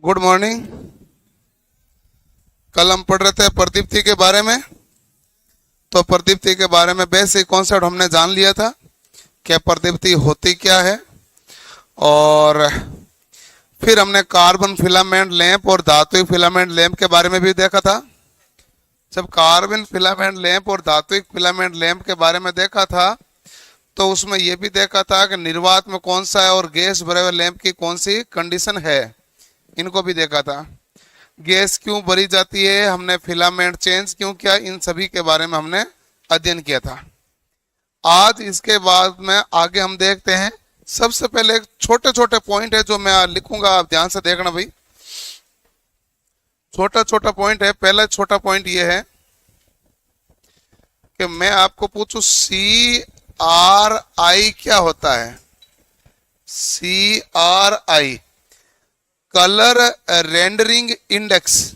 Good morning. कल हम पढ़ रहे थे प्रदीप्ति के बारे में। तो प्रदीप्ति के बारे में बेसिक कॉन्सेप्ट हमने जान लिया था कि प्रदीप्ति होती क्या है। और फिर हमने कार्बन फिलामेंट लैंप और धात्विक फिलामेंट लैंप के बारे में भी देखा था। जब कार्बन फिलामेंट लैंप और धात्विक फिलामेंट लैंप के बारे में देखा था तो उसमें यह भी देखा था कि निर्वात में कौन सा है और गैस भरे हुए लैंप की कौन सी कंडीशन है, इनको भी देखा था। गैस क्यों भरी जाती है, हमने फिलामेंट चेंज क्यों किया, इन सभी के बारे में हमने अध्ययन किया था। आज इसके बाद में आगे हम देखते हैं। सबसे पहले छोटे छोटे पॉइंट है जो मैं लिखूंगा, आप ध्यान से देखना भाई। छोटा छोटा पॉइंट है। पहला छोटा पॉइंट ये है कि मैं आपको पूछूं CRI क्या होता है। CRI colour rendering index.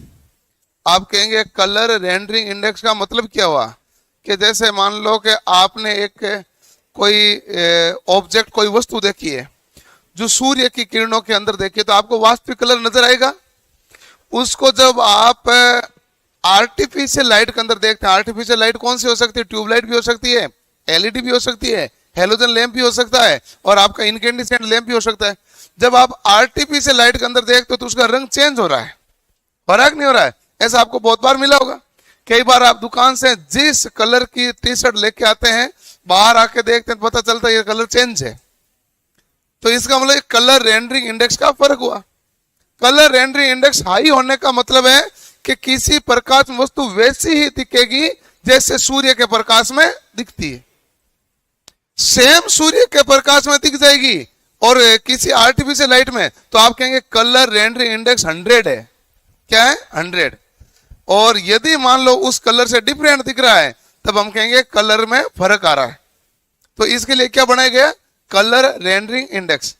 आप कहेंगे कलर रेंडरिंग इंडेक्स का मतलब क्या हुआ कि जैसे मान लो कि आपने एक कोई ऑब्जेक्ट कोई वस्तु देखी है जो सूर्य की किरणों के अंदर देखी है तो आपको वास्तविक कलर नजर आएगा। उसको जब आप आर्टिफिशियल लाइट के अंदर देखते हैं, आर्टिफिशियल लाइट कौन सी हो सकती है, ट्यूबलाइट भी हो सकती है, LED भी हो सकती है, हेलोजन लैंप भी हो सकता है और आपका इनकेंडिसेंट लैंप भी हो सकता है। जब आप आर्टिफिशियल लाइट के अंदर देखते हो तो उसका रंग चेंज हो रहा है, फर्क नहीं हो रहा है। ऐसा आपको बहुत बार मिला होगा। कई बार आप दुकान से जिस कलर की टी शर्ट लेके आते हैं बाहर आके देखते हैं पता चलता है ये कलर चेंज है। तो इसका मतलब कलर रेंडरिंग इंडेक्स का फर्क हुआ। कलर रेंडरिंग इंडेक्स हाई होने का मतलब है कि किसी प्रकाश में वस्तु वैसी ही दिखेगी जैसे सूर्य के प्रकाश में दिखती है, सेम सूर्य के प्रकाश में दिख जाएगी। और किसी आर्टिफिशियल लाइट में तो आप कहेंगे कलर रेंडरिंग इंडेक्स 100 है। क्या है? 100। और यदि मान लो उस कलर से डिफरेंट दिख रहा है तब हम कहेंगे कलर में फर्क आ रहा है। तो इसके लिए क्या बनाया गया? Colour rendering index.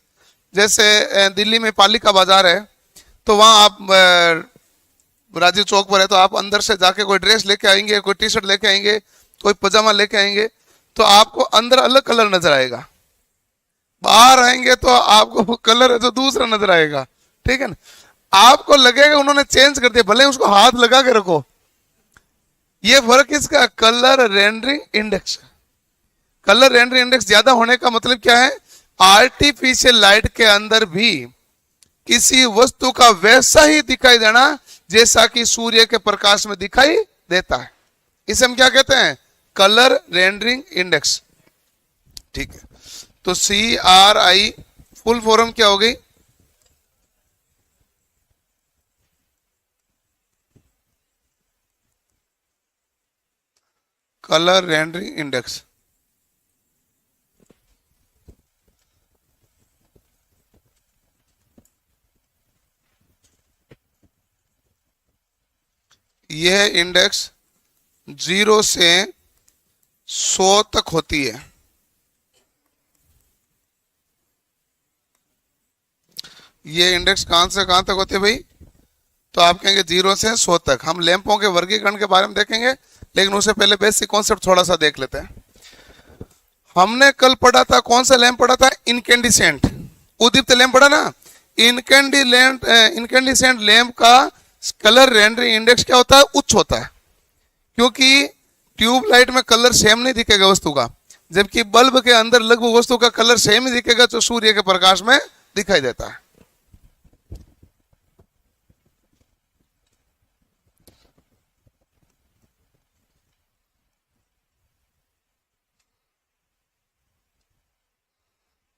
जैसे दिल्ली में पालिका बाजार है तो वहां आप राजीव चौक पर है तो आप अंदर से जाके कोई ड्रेस लेके आएंगे, कोई टी शर्ट लेके आएंगे, कोई पजामा लेके आएंगे तो आपको अंदर अलग कलर नजर आएगा, बाहर आएंगे तो आपको कलर है जो दूसरा नजर आएगा। ठीक है ना? आपको लगेगा उन्होंने चेंज कर दिया, भले उसको हाथ लगा के रखो। ये फर्क इसका colour rendering index. Colour rendering index ज्यादा होने का मतलब क्या है? आर्टिफिशियल लाइट के अंदर भी किसी वस्तु का वैसा ही दिखाई देना जैसा कि सूर्य के प्रकाश में दिखाई देता है। इसे हम क्या कहते हैं? Colour rendering index. ठीक है, तो CRI फुल फॉर्म क्या हो गई? Colour rendering index. यह इंडेक्स 0 से 100 तक होती है। ये इंडेक्स कहां से कहां तक होती है भाई? तो आप कहेंगे 0 से 100 तक। हम लैंपों के वर्गीकरण के बारे में देखेंगे लेकिन उससे पहले बेसिक कॉन्सेप्ट थोड़ा सा देख लेते हैं। हमने कल पढ़ा था, कौन सा लैंप पढ़ा था? इनकेंडिसेंट, उद्दीप्त लैंप पढ़ा ना। इनकेंडिसेंट लैंप का कलर रेंडरिंग इंडेक्स क्या होता है? उच्च होता है, क्योंकि ट्यूबलाइट में कलर सेम नहीं दिखेगा वस्तु का, जबकि बल्ब के अंदर लगभग वस्तु का कलर सेम ही दिखेगा जो सूर्य के प्रकाश में दिखाई देता है।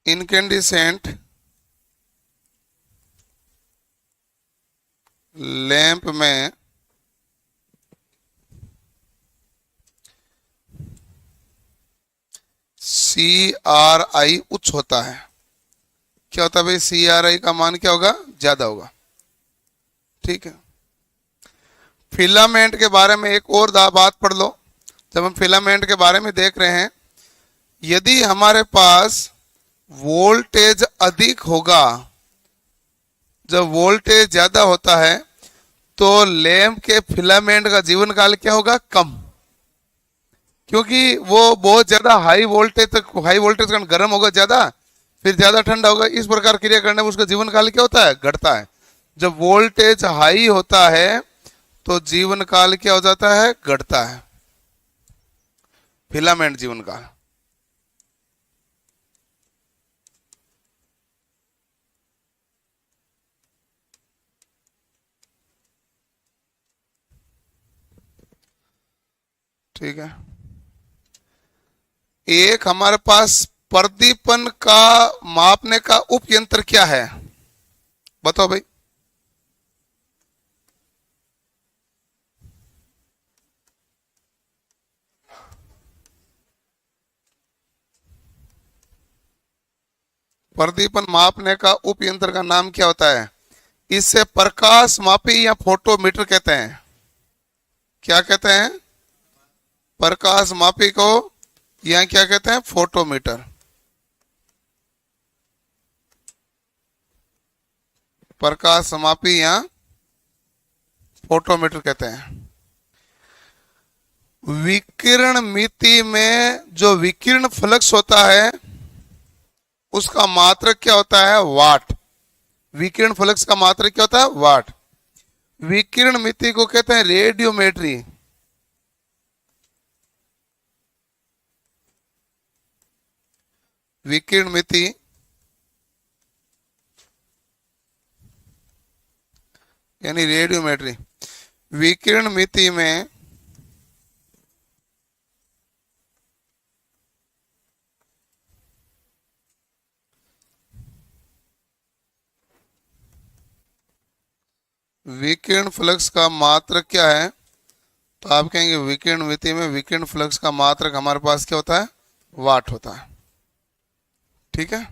इनकेंडिसेंट लैंप में CRI उच्च होता है। क्या होता है भाई? CRI का मान क्या होगा? ज्यादा होगा। ठीक है, फिलामेंट के बारे में एक और बात पढ़ लो। जब हम फिलामेंट के बारे में देख रहे हैं, यदि हमारे पास वोल्टेज अधिक होगा, जब वोल्टेज ज्यादा होता है तो लैंप के फिलामेंट का जीवन काल क्या होगा? कम, क्योंकि वो बहुत ज्यादा हाई वोल्टेज का गर्म होगा ज्यादा, फिर ज्यादा ठंडा होगा, इस प्रकार क्रिया करने में उसका जीवन काल क्या होता है? घटता है। जब वोल्टेज हाई होता है तो जीवन काल क्या हो जाता है, घटता है, फिलामेंट जीवन काल। ठीक है। एक हमारे पास प्रदीपन का मापने का उपयंत्र क्या है, बताओ भाई। प्रदीपन मापने का उपयंत्र का नाम क्या होता है? इसे प्रकाश मापी या फोटोमीटर कहते हैं। क्या कहते हैं? प्रकाश मापी को या क्या कहते हैं, फोटोमीटर। प्रकाश मापी या फोटोमीटर कहते हैं। विकिरण मिति में जो विकिरण फ्लक्स होता है उसका मात्रक क्या होता है, वाट। विकिरण फ्लक्स का मात्रक क्या होता है, वाट। विकिरण मिति को कहते हैं रेडियोमेट्री। विकिरण मिति यानी रेडियोमेट्री। विकिरण मिति में विकिरण फ्लक्स का मात्रक क्या है, तो आप कहेंगे विकिरण मिति में विकिरण फ्लक्स का मात्रक हमारे पास क्या होता है, वाट होता है। ठीक है।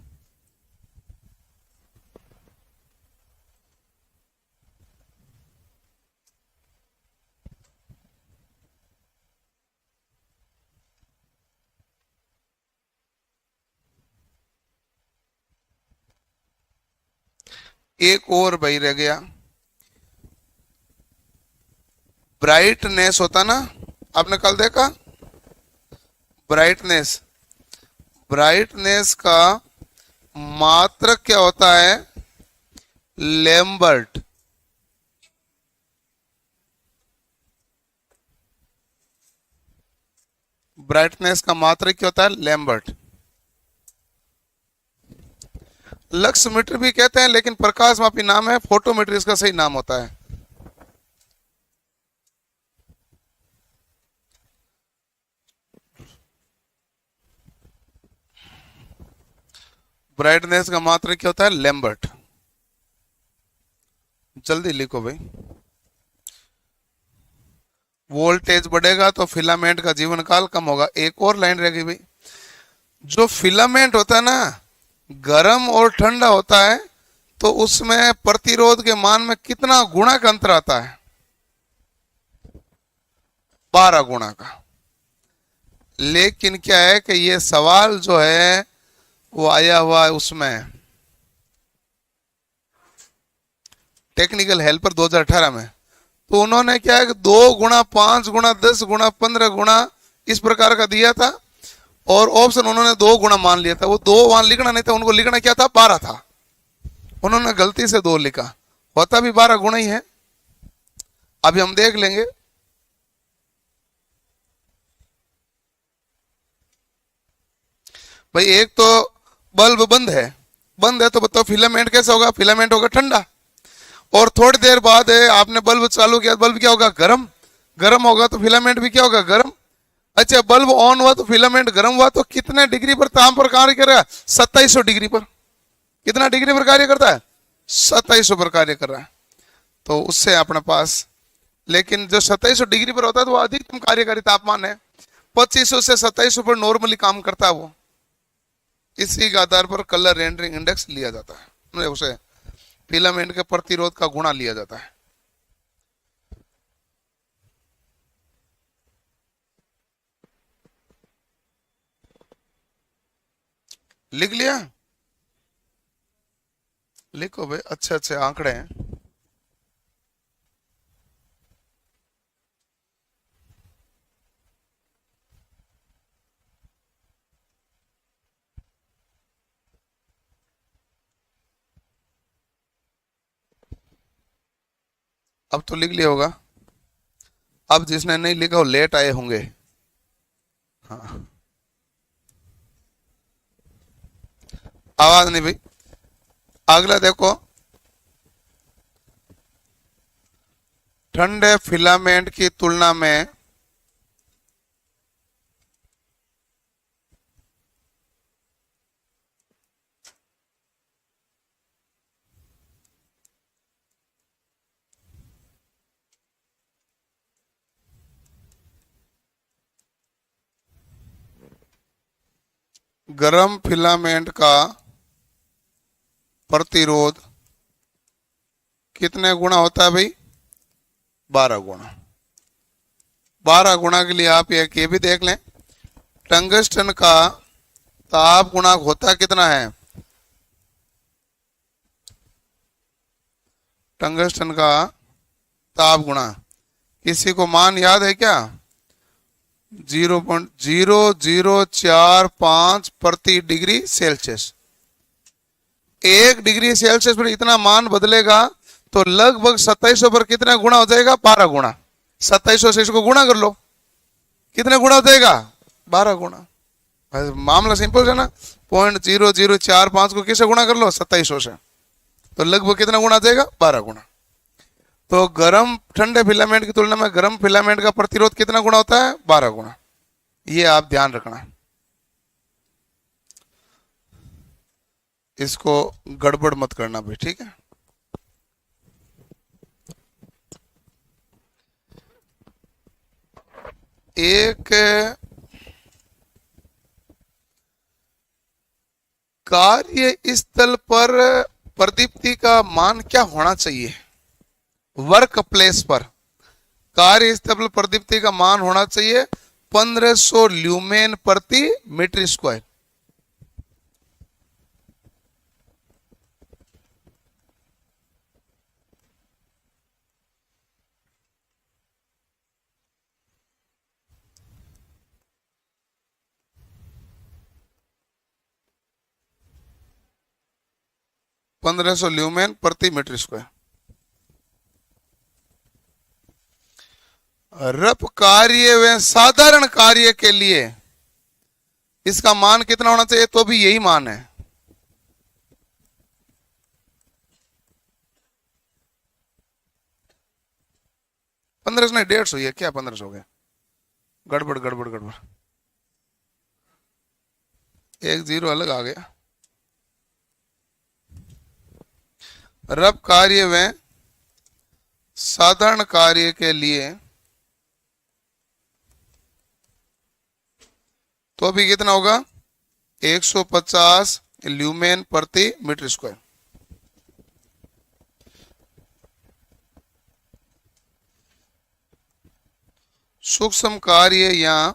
एक और भाई रह गया, ब्राइटनेस होता ना, आपने कल देखा ब्राइटनेस। ब्राइटनेस का मात्रक क्या होता है, लैम्बर्ट। ब्राइटनेस का मात्रक क्या होता है, लैम्बर्ट। लक्समीटर भी कहते हैं लेकिन प्रकाश मापी नाम है, फोटोमीटर इसका सही नाम होता है। ब्राइटनेस का मात्रक क्या होता है, लैम्बर्ट। जल्दी लिखो भाई। वोल्टेज बढ़ेगा तो फिलामेंट का जीवन काल कम होगा। एक और लाइन रह गई भाई, जो फिलामेंट होता है ना, गर्म और ठंडा होता है तो उसमें प्रतिरोध के मान में कितना गुणा का अंतर आता है, 12 गुणा का। लेकिन क्या है कि ये सवाल जो है वो आया हुआ है उसमें टेक्निकल हेल्पर 2018 में। तो उन्होंने क्या है कि 2 गुणा 5 गुणा 10 गुणा 15 गुणा इस प्रकार का दिया था, और ऑप्शन उन्होंने 2 गुणा मान लिया था। वो 2 वहां लिखना नहीं था, उनको लिखना क्या था, 12 था। उन्होंने गलती से 2 लिखा, होता भी 12 गुणा ही है। अभी हम देख लेंगे। भाई एक तो बल्ब बंद है, बंद है तो बताओ फिलामेंट कैसा होगा, फिलामेंट होगा ठंडा। और थोड़ी देर बाद आपने बल्ब चालू किया, बल्ब क्या होगा, गर्म। गर्म होगा तो फिलामेंट भी क्या होगा, गर्म। अच्छा, बल्ब ऑन हुआ तो फिलामेंट गर्म हुआ, तो कितने डिग्री पर ताप पर कार्य कर रहा है, 2700 डिग्री पर। कितना डिग्री पर कार्य करता है, 2700 पर कार्य कर रहा है। तो उससे अपने पास, लेकिन जो 2700 डिग्री पर होता है तो वो अधिकतम कार्यकारी तापमान है। 2500 से 2700 पर नॉर्मली काम करता है वो। इसी के आधार पर कलर रेंडरिंग इंडेक्स लिया जाता है, उसे फिलामेंट के प्रतिरोध का गुणा लिया जाता है। लिख लिया, लिखो भाई, अच्छे अच्छे आंकड़े हैं। अब तो लिख लिया होगा। अब जिसने नहीं लिखा वो लेट आए होंगे। हाँ, आवाज नहीं भाई। अगला देखो, ठंडे फिलामेंट की तुलना में गर्म फिलामेंट का प्रतिरोध कितने गुना होता है भाई? 12 गुना। 12 गुना के लिए आप ये भी देख लें, टंगस्टन का ताप गुणांक होता कितना है? टंगस्टन का ताप गुणा किसी को मान याद है क्या? 0.0045 प्रति डिग्री सेल्सियस। 1 डिग्री सेल्सियस पर इतना मान बदलेगा तो लगभग 2700 पर कितना गुणा हो जाएगा? 12 गुणा। 2700 से इसको गुणा कर लो, कितने गुणा हो जाएगा? 12 गुणा। मामला सिंपल है ना। 0.0045 को किससे गुणा कर लो? 2700 से, तो लगभग कितना गुणा आ जाएगा? 12 गुणा। तो गर्म ठंडे फिलामेंट की तुलना में गर्म फिलामेंट का प्रतिरोध कितना गुना होता है? 12 गुना। ये आप ध्यान रखना, इसको गड़बड़ मत करना भाई, ठीक है। एक कार्य स्थल पर प्रदीप्ति का मान क्या होना चाहिए? वर्क प्लेस पर कार्य स्थल पर प्रदीप्ति का मान होना चाहिए 1500 ल्यूमेन प्रति मीटर स्क्वायर। पंद्रह सौ ल्यूमेन प्रति मीटर स्क्वायर। रफ कार्य व साधारण कार्य के लिए इसका मान कितना होना चाहिए? तो भी यही मान है। पंद्रह सौ नहीं, 150 है क्या? 1500 हो गया, गड़बड़ गड़बड़ गड़बड़, एक जीरो अलग आ गया। रफ कार्य व साधारण कार्य के लिए तो भी कितना होगा? 150 ल्यूमेन प्रति मीटर स्क्वायर। सूक्ष्म कार्य या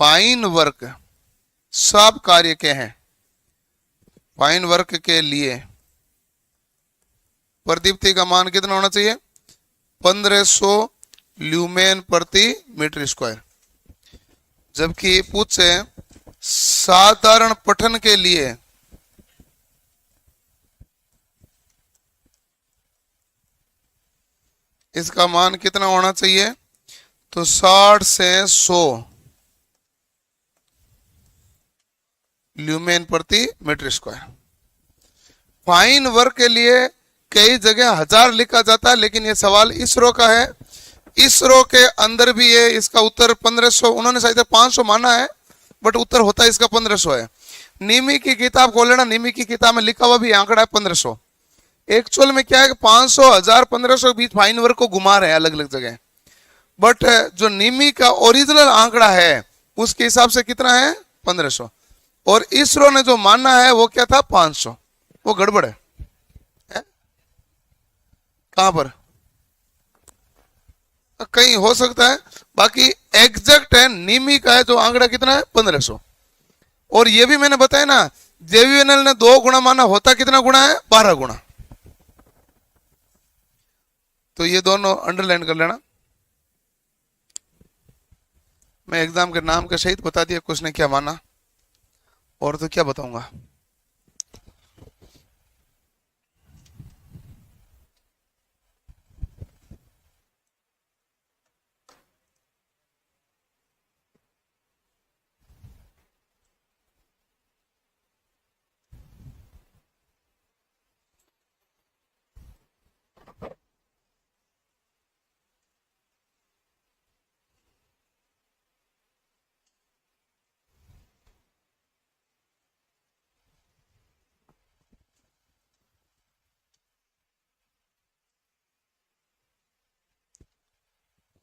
फाइन वर्क सब कार्य के हैं। फाइन वर्क के लिए प्रदीप्ति का मान कितना होना चाहिए? 1500 ल्यूमेन प्रति मीटर स्क्वायर। जबकि पूछे साधारण पठन के लिए इसका मान कितना होना चाहिए? तो 60 से 100 ल्यूमेन प्रति मीटर स्क्वायर। फाइन वर्क के लिए कई जगह 1000 लिखा जाता है, लेकिन ये सवाल इसरो का है। इसरो के अंदर भी है, इसका उत्तर 1500, उन्होंने शायद 500 माना है, बट उत्तर होता है इसका 1500 है। निमी की किताब खोल लेना, निमी की किताब में लिखा हुआ भी आंकड़ा है 1500। एक्चुअल में क्या है कि 500, 1000, 1500 के बीच फाइन वर्क को घुमा रहे हैं अलग अलग जगह, बट जो निमी का ओरिजिनल आंकड़ा है उसके हिसाब से कितना है? 1500। और इसरो ने जो माना है वो क्या था? 500। वो गड़बड़ है, कहां पर? कहीं हो सकता है, बाकी एग्जैक्ट है निमी का है जो आंकड़ा कितना है? 1500। और ये भी मैंने बताया ना, जेवीएनएल ने 2 गुना माना, होता कितना गुना है? 12 गुना। तो ये दोनों अंडरलाइन कर लेना। मैं एग्जाम के नाम के सहित बता दिया कुछ ने क्या माना, और तो क्या बताऊंगा।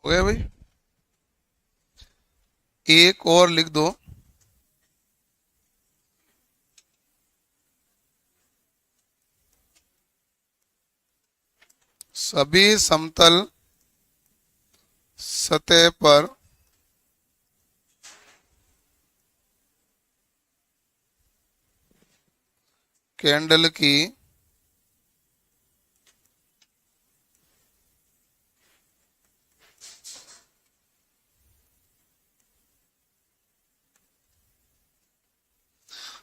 हो गया भाई। एक और लिख दो, सभी समतल सतह पर कैंडल की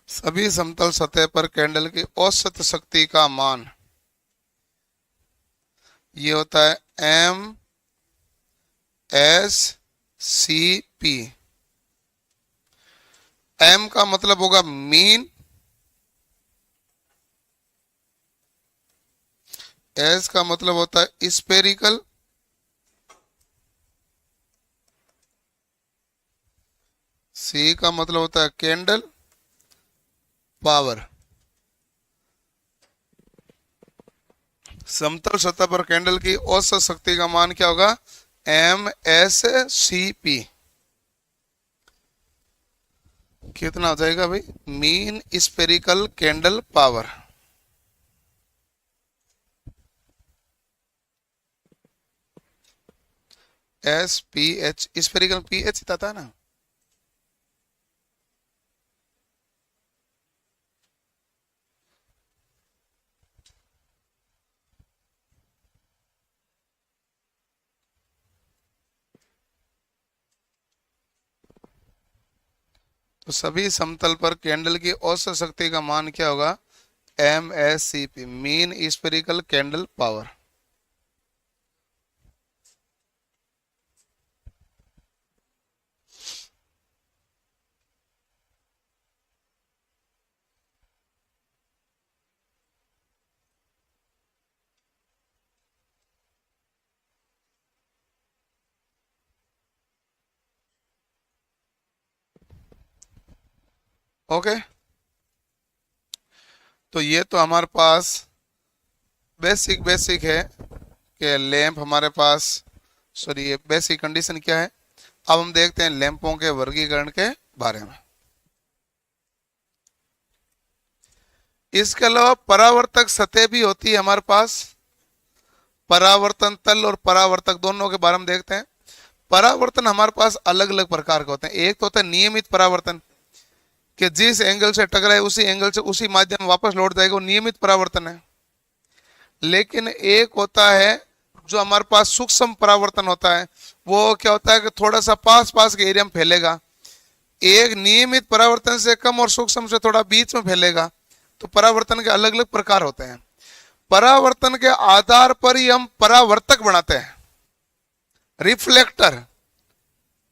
सभी समतल सतह पर कैंडल की औसत शक्ति का मान, ये होता है MSCP। M का मतलब होगा मीन, S का मतलब होता है स्पेरिकल, C का मतलब होता है कैंडल पावर। समतल सतह पर कैंडल की औसत शक्ति का मान क्या होगा? MSCP। कितना हो जाएगा भाई? Mean spherical candle power. SPH, spherical pH था ना। तो सभी समतल पर कैंडल की औसत शक्ति का मान क्या होगा? MSCP, mean spherical candle power. Okay, तो ये तो हमारे पास बेसिक है कि लैंप हमारे पास, सॉरी ये बेसिक कंडीशन क्या है। अब हम देखते हैं लैंपों के वर्गीकरण के बारे में। इसके अलावा परावर्तक सतह भी होती है हमारे पास। परावर्तन तल और परावर्तक दोनों के बारे में देखते हैं। परावर्तन हमारे पास अलग अलग प्रकार के होते हैं। एक तो होता है नियमित परावर्तन, कि जिस एंगल से टकराए उसी एंगल से उसी माध्यम वापस लौट जाएगा, वो नियमित परावर्तन है। लेकिन एक होता है जो हमारे पास सूक्ष्म परावर्तन होता है। वो क्या होता है कि थोड़ा सा पास पास के एरिया में फैलेगा। एक नियमित परावर्तन से कम और सूक्ष्म से थोड़ा बीच में फैलेगा। तो परावर्तन के अलग अलग प्रकार होते हैं। परावर्तन के आधार पर ही हम परावर्तक बनाते हैं। रिफ्लेक्टर,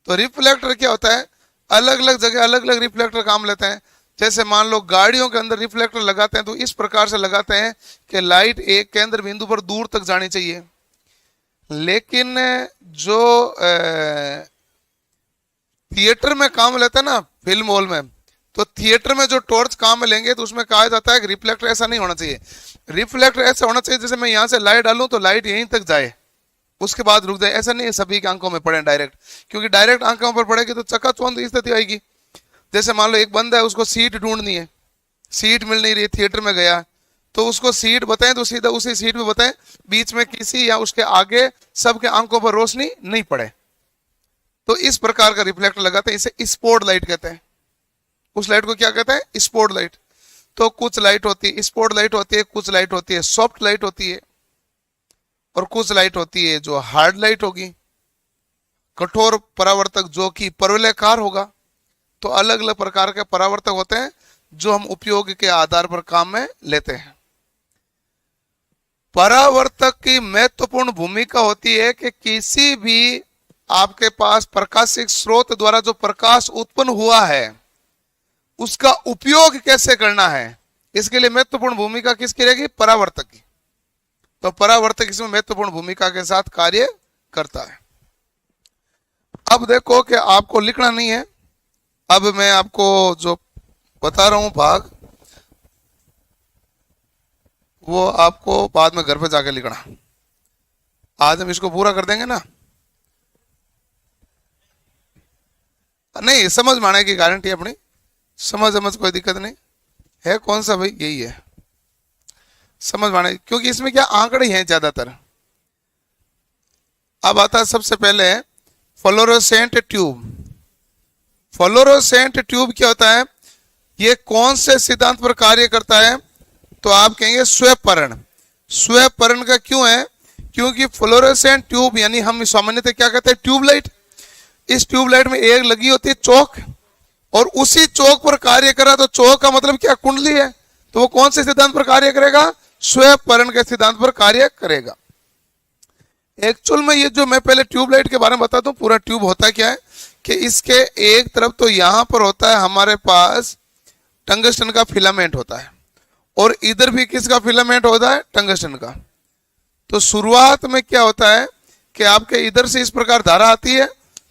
तो रिफ्लेक्टर क्या होता है? अलग अलग जगह अलग अलग रिफ्लेक्टर काम लेते हैं। जैसे मान लो गाड़ियों के अंदर रिफ्लेक्टर लगाते हैं तो इस प्रकार से लगाते हैं कि लाइट एक केंद्र बिंदु पर दूर तक जानी चाहिए। लेकिन जो थिएटर में काम लेते हैं ना, फिल्म हॉल में, तो थिएटर में जो टॉर्च काम में लेंगे तो उसमें कहा जाता है कि रिफ्लेक्टर ऐसा नहीं होना चाहिए। रिफ्लेक्टर ऐसा होना चाहिए जैसे मैं यहां से लाइट डालूं तो लाइट यहीं तक जाए, उसके बाद रुक जाए। ऐसा नहीं है सभी की आंखों में पड़े डायरेक्ट, क्योंकि डायरेक्ट आंखों पर पड़ेगी तो चकाचौंध स्थिति आएगी। जैसे मान लो एक बंदा है, उसको सीट ढूंढनी है, सीट मिल नहीं रही, थिएटर में गया तो उसको सीट बताएं तो सीधा उसी सीट में बताएं, बीच में किसी या उसके आगे सबके आंखों पर रोशनी नहीं पड़े। तो इस प्रकार का रिफ्लेक्टर लगाते हैं, इसे स्पॉट लाइट कहते हैं। उस लाइट को क्या कहते हैं? Spot light. तो कुछ लाइट होती है स्पॉट लाइट होती है, कुछ लाइट होती है सॉफ्ट लाइट होती है, और कुछ लाइट होती है जो हार्ड लाइट होगी, कठोर परावर्तक जो कि परवलयकार होगा। तो अलग अलग प्रकार के परावर्तक होते हैं जो हम उपयोग के आधार पर काम में लेते हैं। परावर्तक की महत्वपूर्ण भूमिका होती है कि किसी भी आपके पास प्रकाशिक स्रोत द्वारा जो प्रकाश उत्पन्न हुआ है उसका उपयोग कैसे करना है, इसके लिए महत्वपूर्ण भूमिका किसकी रहेगी? परावर्तक की। तो परावर्तक इसमें महत्वपूर्ण भूमिका के साथ कार्य करता है। अब देखो कि आपको लिखना नहीं है, अब मैं आपको जो बता रहा हूं भाग, वो आपको बाद में घर पे जाके लिखना। आज हम इसको पूरा कर देंगे ना, नहीं, समझ में आने की गारंटी अपनी, समझ कोई दिक्कत नहीं है। कौन सा भाई? यही है, समझ में आने, क्योंकि इसमें क्या आंकड़े हैं ज्यादातर। अब आता है सबसे पहले फ्लोरोसेंट ट्यूब। फ्लोरोसेंट ट्यूब क्या होता है? ये कौन से सिद्धांत पर कार्य करता है? तो आप कहेंगे स्वपरण। स्वपरण का क्यों है? क्योंकि फ्लोरोसेंट ट्यूब यानी हम सामान्यतः क्या कहते हैं? ट्यूबलाइट। इस ट्यूबलाइट में एक लगी होती है चौक, और उसी चौक पर कार्य करा, तो चौक का मतलब क्या? कुंडली है। तो वो कौन से सिद्धांत पर कार्य करेगा? स्वपरण के सिद्धांत पर कार्य करेगा। एक्चुअल में ये जो मैं पहले ट्यूबलाइट के बारे में बता दूं, पूरा ट्यूब होता क्या है कि इसके एक तरफ तो यहां पर होता है हमारे पास टंगस्टन का फिलामेंट होता है, और इधर भी किसका फिलामेंट होता है? टंगस्टन का। तो शुरुआत में क्या होता है कि आपके इधर से इस प्रकार धारा आती है,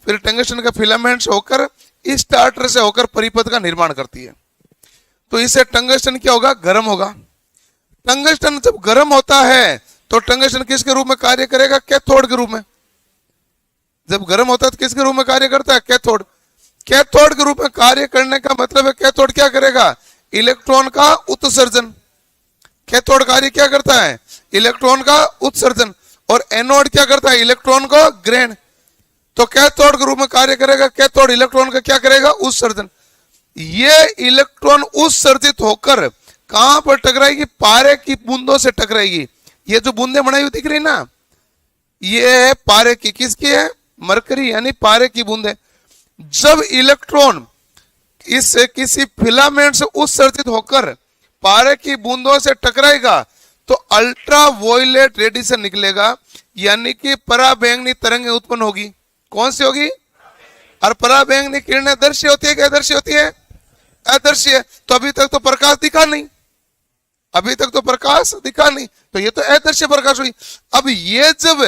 फिर टंगस्टन का फिलामेंट से होकर स्टार्टर से होकर परिपथ का निर्माण करती है। तो इससे टंगस्टन क्या होगा? गर्म होगा। टंगस्टन जब गर्म होता है तो टंगस्टन किसके रूप में कार्य करेगा? कैथोड के रूप में। जब गर्म होता है तो किसके रूप में कार्य करता है? कैथोड। कैथोड के रूप में कार्य करने का मतलब है कैथोड क्या करेगा? इलेक्ट्रॉन का उत्सर्जन। कैथोड कार्य क्या करता है? इलेक्ट्रॉन का उत्सर्जन। और एनोड क्या करता है? इलेक्ट्रॉन को ग्रहण। तो कैथोड के रूप में कार्य करेगा, कैथोड इलेक्ट्रॉन का क्या करेगा? उत्सर्जन। ये इलेक्ट्रॉन उत्सर्जित होकर कहां पर टकराएगी? पारे की बूंदों से टकराएगी। ये जो बूंदे बनाई हुई दिख रही ना, ये है पारे की। किसकी है? मरकरी यानी पारे की बूंदे। जब इलेक्ट्रॉन इस किसी फिलामेंट से उत्सर्जित होकर पारे की बूंदों से टकराएगा तो अल्ट्रा वॉयलेट रेडिएशन निकलेगा, यानी कि पराबैंगनी तरंगें उत्पन्न होगी। कौन सी होगी? और पराबैंगनी किरणें दर्शी होती है कि अदर्शी होती है? अदर्शी है। तो अभी तक तो प्रकाश दिखा नहीं, अभी तक तो प्रकाश दिखा नहीं, तो ये तो अदृश्य प्रकाश हुई। अब ये जब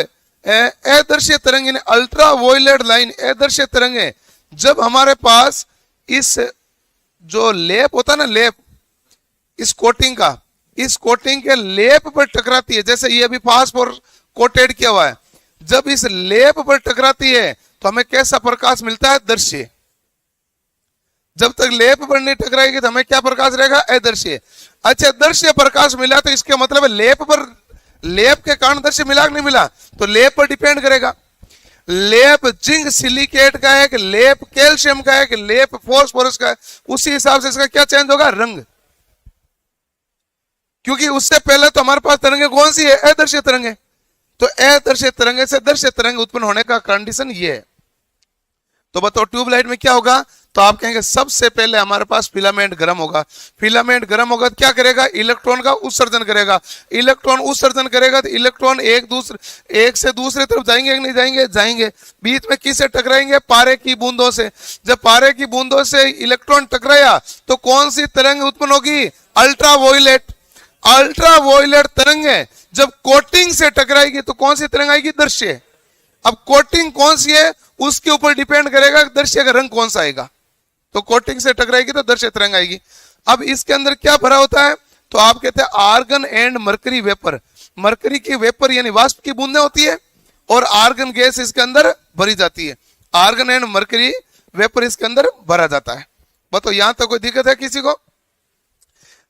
अदृश्य तरंगे, अल्ट्रा वॉयलेट लाइन अदृश्य तरंगे जब हमारे पास इस जो लेप होता है ना, लेप, इस कोटिंग का, इस कोटिंग के लेप पर टकराती है, जैसे ये अभी फास्फोर कोटेड किया हुआ है, जब इस लेप पर टकराती है तो हमें कैसा प्रकाश मिलता है? दृश्य। जब तक लेप पर नहीं टकराएगी तो हमें क्या प्रकाश रहेगा? अदृश्य। अच्छा, दृश्य प्रकाश मिला तो इसके मतलब लेप पर, लेप के कारण दृश्य मिला कि नहीं मिला? तो लेप पर डिपेंड करेगा। लेप जिंक सिलिकेट का है कि लेप कैल्शियम का है कि लेप फॉस्फोरस का है, उसी हिसाब से इसका क्या चेंज होगा? रंग। क्योंकि उससे पहले तो हमारे पास तरंगे कौन सी है? अदृश्य तरंगे। तो अदृश्य तरंगे से दृश्य तरंग उत्पन्न होने का कंडीशन ये है। तो बताओ ट्यूबलाइट में क्या होगा? तो आप कहेंगे सबसे पहले हमारे पास फिलामेंट गर्म होगा। फिलामेंट गर्म होगा तो क्या करेगा? इलेक्ट्रॉन का उत्सर्जन करेगा। इलेक्ट्रॉन उत्सर्जन करेगा तो इलेक्ट्रॉन एक से दूसरे तरफ जाएंगे कि नहीं जाएंगे? जाएंगे। बीच में किससे टकराएंगे? पारे की बूंदों से। जब पारे की बूंदों से इलेक्ट्रॉन टकराया तो कौन सी तरंग उत्पन्न होगी? Ultra violet. अल्ट्रा वॉयलेट तरंगे जब कोटिंग से टकराएगी तो कौन सी तरंग आएगी? दृश्य। अब कोटिंग कौन सी है उसके ऊपर डिपेंड करेगा दृश्य का रंग कौन सा आएगा। तो कोटिंग से टकराएगी तो दृश्य तरंग आएगी। अब इसके अंदर क्या भरा होता है? तो आप कहते हैं argon and mercury vapour. Mercury की वेपर यानी वाष्प की बूंदें होती है, और आर्गन गैस इसके अंदर भरी जाती है। आर्गन एंड मरकरी वेपर इसके अंदर भरा जाता है। बताओ यहां तक कोई दिक्कत है किसी को?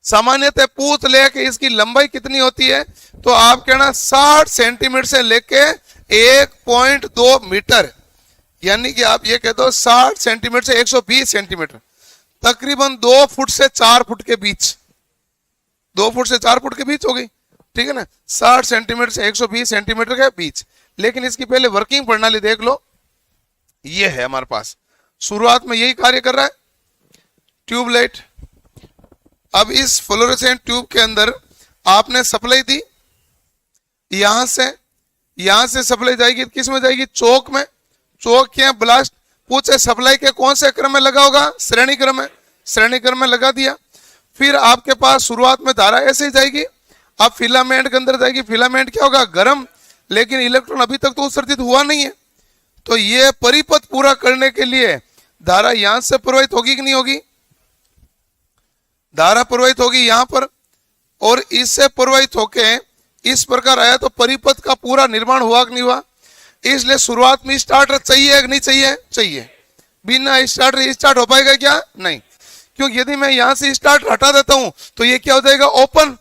सामान्यतः पूछ ले कि इसकी लंबाई कितनी होती है, तो आप कहना 60 सेंटीमीटर से लेके 1.2 मीटर, यानी कि आप ये कह दो 60 सेंटीमीटर से 120 सेंटीमीटर, तकरीबन 2 फुट से 4 फुट के बीच, 2 फुट से 4 फुट के बीच हो गई, ठीक है ना? 60 सेंटीमीटर से 120 सेंटीमीटर के बीच। लेकिन इसकी पहले वर्किंग प्रणाली देख लो। ये है हमारे पास, शुरुआत में यही कार्य कर रहा है ट्यूबलाइट। अब इस फ्लोरोसेंट ट्यूब के अंदर आपने सप्लाई दी, यहां से सप्लाई जाएगी किस में जाएगी? चौक में। चौक क्या ब्लास्ट पूछे सप्लाई के कौन से क्रम में लगा होगा? श्रेणी क्रम में। श्रेणी क्रम में लगा दिया। फिर आपके पास शुरुआत में धारा ऐसे ही जाएगी, अब फिलामेंट के अंदर जाएगी। फिलामेंट क्या होगा? गर्म, लेकिन इलेक्ट्रॉन अभी तक तो उत्सर्जित हुआ नहीं है। तो ये परिपथ पूरा करने के लिए धारा यहां से प्रवाहित होगी कि नहीं होगी? धारा प्रवाहित होगी यहां पर, और इससे प्रवाहित होके इस प्रकार आया तो परिपथ का पूरा निर्माण हुआ कि नहीं हुआ? इसलिए शुरुआत में स्टार्टर चाहिए कि नहीं चाहिए? चाहिए। बिना स्टार्टर स्टार्ट हो पाएगा क्या? नहीं, क्योंकि यदि मैं यहां से स्टार्ट हटा देता हूं तो ये क्या हो जाएगा? ओपन।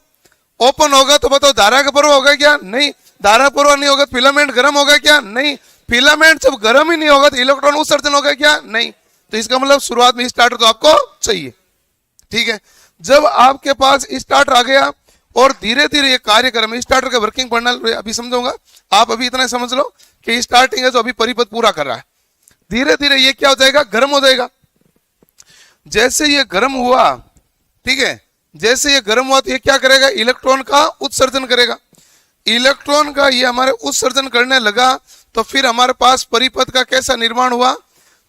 ओपन होगा तो बताओ धारा का प्रवाह होगा क्या? नहीं। धारा प्रवाह नहीं होगा तो फिलामेंट गर्म होगा क्या? नहीं। फिलामेंट जब गर्म ही नहीं होगा तो इलेक्ट्रॉन उत्सर्जन होगा क्या? नहीं। तो इसका मतलब शुरुआत में स्टार्टर तो आपको चाहिए। ठीक है, जब आपके पास स्टार्टर आ गया और धीरे धीरे ये कार्यक्रम, स्टार्टर का वर्किंग प्रणाली अभी समझूंगा, आप अभी इतना समझ लो कि स्टार्टिंग है जो अभी परिपथ पूरा कर रहा है, धीरे धीरे ये क्या हो जाएगा? गर्म हो जाएगा। जैसे ये गर्म हुआ, ठीक है, जैसे ये गर्म हुआ तो ये क्या करेगा? इलेक्ट्रॉन का उत्सर्जन करेगा। इलेक्ट्रॉन का ये हमारे उत्सर्जन करने लगा तो फिर हमारे पास परिपथ का कैसा निर्माण हुआ?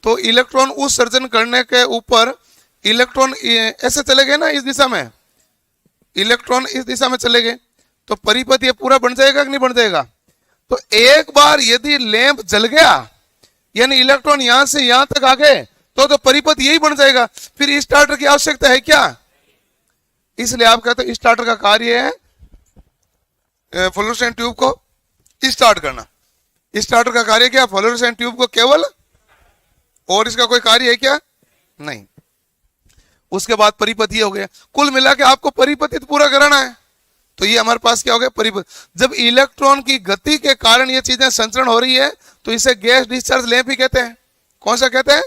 तो इलेक्ट्रॉन उत्सर्जन करने के ऊपर इलेक्ट्रॉन ऐसे चले गए ना, इस दिशा में, इलेक्ट्रॉन इस दिशा में चले गए तो परिपथ ये पूरा बन जाएगा कि नहीं बन जाएगा? तो एक बार यदि लैंप जल गया, यानी इलेक्ट्रॉन यहां से यहां तक आ गए, तो परिपथ यही बन जाएगा। फिर स्टार्टर की आवश्यकता है क्या? इसलिए आप कहते हो स्टार्टर का कार्य है फ्लोरोसेंट ट्यूब को स्टार्ट करना। स्टार्टर का कार्य क्या? फ्लोरोसेंट ट्यूब को केवल, और इसका कोई कार्य है क्या? नहीं। उसके बाद परिपथ ये हो गया। कुल मिला के आपको परिपथित पूरा कराना है, तो ये हमारे पास क्या हो गया? परिपथ। जब इलेक्ट्रॉन की गति के कारण ये चीजें संचरण हो रही है तो इसे गैस डिस्चार्ज लैंप ही कहते हैं। कौन सा कहते हैं?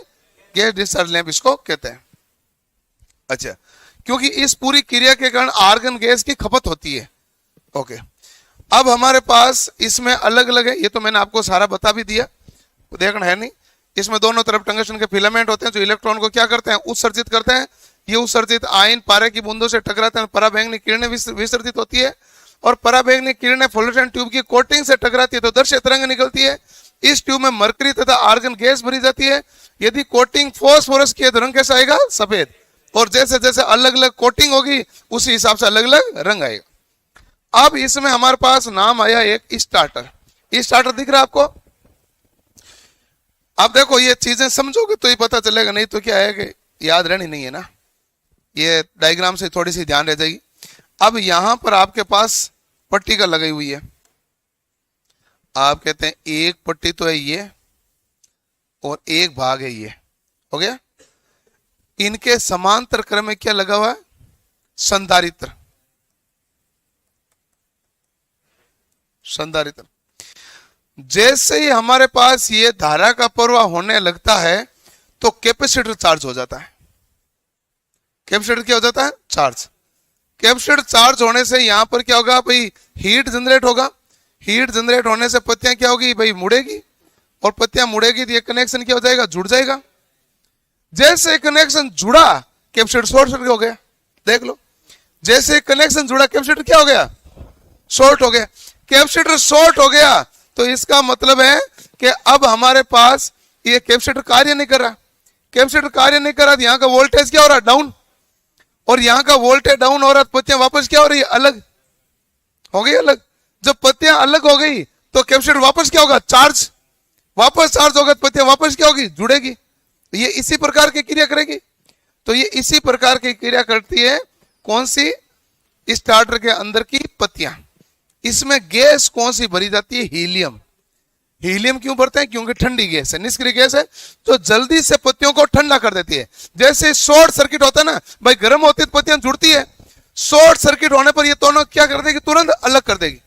गैस डिस्चार्ज लैंप इसको कहते हैं। अच्छा, क्योंकि इस पूरी क्रिया के कारण आर्गन गैस की खपत होती है। ओके, अब हमारे पास इसमें अलग अलग है, ये तो मैंने आपको सारा बता भी दिया, देखना है नहीं। इसमें दोनों तरफ टंगस्टन के फिलामेंट होते हैं जो इलेक्ट्रॉन को क्या करते हैं? उत्सर्जित करते हैं। ये उत्सर्जित आयन पारे की बूंदों से टकराते हैं, पराबैंगनी किरणें विसर्जित होती है और पराबैंगनी किरणें फ्लोरोसेंट ट्यूब की कोटिंग से टकराती है तो दृश्य तरंग निकलती है। इस ट्यूब में मरकरी तथा आर्गन गैस भरी जाती है। यदि कोटिंग फॉस्फोरस की है तो रंग कैसा आएगा? सफेद। और जैसे जैसे अलग अलग कोटिंग होगी उसी हिसाब से अलग अलग रंग आएगा। अब इसमें हमारे पास नाम आया एक स्टार्टर। स्टार्टर दिख रहा है आपको? आप देखो ये चीजें समझोगे तो ही पता चलेगा, नहीं तो क्या है कि याद रहनी नहीं है ना, ये डायग्राम से थोड़ी सी ध्यान रह जाएगी। अब यहां पर आपके पास पट्टिका लगाई हुई है, आप कहते हैं एक पट्टी तो है ये और एक भाग है ये, हो गया। इनके समांतर क्रम में क्या लगा हुआ है? संधारित्र। संधारित्र। जैसे ही हमारे पास ये धारा का प्रवाह होने लगता है तो कैपेसिटर चार्ज हो जाता है। कैपेसिटर क्या हो जाता है? चार्ज। कैपेसिटर चार्ज होने से यहां पर क्या होगा भाई? हीट जनरेट होगा। हीट जनरेट होने से पत्तियां क्या होगी भाई? मुड़ेगी, और पत्तियां मुड़ेगी तो ये कनेक्शन क्या हो जाएगा? जुड़ जाएगा। जैसे कनेक्शन जुड़ा कैपेसिटर शॉर्ट सर्किट हो गया। देख लो, जैसे कनेक्शन जुड़ा कैपेसिटर क्या हो गया? शॉर्ट हो गया। कैपेसिटर शॉर्ट हो गया तो इसका मतलब है कि अब हमारे पास ये कैपेसिटर कार्य नहीं कर रहा। कैपेसिटर कार्य नहीं कर रहा तो यहां का वोल्टेज क्या हो रहा? डाउन। और यहां का वोल्टेज डाउन हो रहा तो पत्तियां वापस क्या हो रही है? अलग हो गई। अलग। जब पत्तियां अलग हो गई तो कैपेसिटर वापस क्या होगा? चार्ज। वापस चार्ज होगा तो पत्तियां वापस क्या होगी? जुड़ेगी। ये इसी प्रकार की क्रिया करेगी। तो ये इसी प्रकार की क्रिया करती है। कौन सी? स्टार्टर के अंदर की पत्तियां। इसमें गैस कौन सी भरी जाती है? हीलियम। हीलियम क्यों भरते हैं? क्योंकि ठंडी गैस है, निष्क्रिय गैस है, तो जल्दी से पत्तियों को ठंडा कर देती है। जैसे शॉर्ट सर्किट होता है ना भाई, गर्म होती है तो पत्तियां जुड़ती है, शॉर्ट सर्किट होने पर ये दोनों क्या कर देगी? तुरंत अलग कर देगी।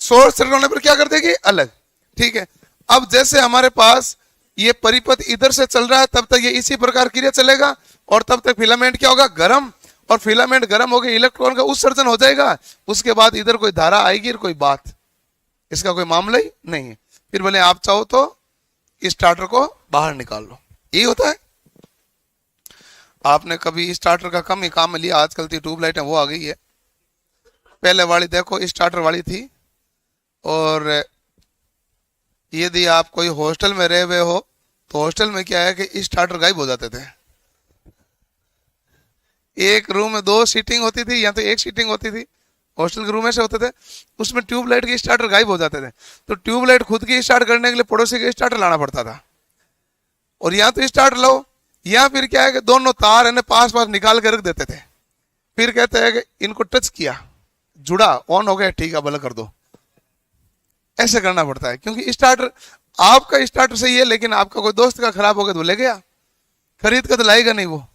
शॉर्ट सर्किट होने पर क्या कर देगी? अलग। ठीक है। अब जैसे हमारे पास ये परिपथ इधर से चल रहा है तब तक ये इसी प्रकार क्रिया चलेगा और तब तक फिलामेंट क्या होगा? गर्म। और फिलामेंट गर्म हो गए, इलेक्ट्रॉन का उत्सर्जन हो जाएगा। उसके बाद इधर कोई धारा आएगी और कोई बात, इसका कोई मामला ही नहीं है। फिर भले आप चाहो तो स्टार्टर को बाहर निकाल लो, यही होता है। आपने कभी स्टार्टर का कम ही काम में लिया, आजकल की ट्यूबलाइट है वो आ गई है। पहले वाली देखो स्टार्टर वाली थी, और यदि आप कोई हॉस्टल में रहे हुए हो तो हॉस्टल में क्या है कि स्टार्टर गायब हो जाते थे। एक रूम में 2 सीटिंग होती थी या तो एक सीटिंग होती थी, हॉस्टल के रूम में से होते थे, उसमें ट्यूबलाइट के स्टार्टर गायब हो जाते थे। तो ट्यूबलाइट खुद की स्टार्ट करने के लिए पड़ोसी के स्टार्टर लाना पड़ता था। और यहाँ तो स्टार्ट लो, या फिर क्या है कि दोनों तार है पास पास निकाल के रख देते थे। फिर कहते हैं कि इनको टच किया, जुड़ा, ऑन हो गया, ठीक है बंद कर दो। ऐसे करना पड़ता है क्योंकि स्टार्टर आपका स्टार्टर सही है, लेकिन आपका कोई दोस्त का खराब हो गया तो ले गया, खरीद कर तो लाएगा नहीं वो।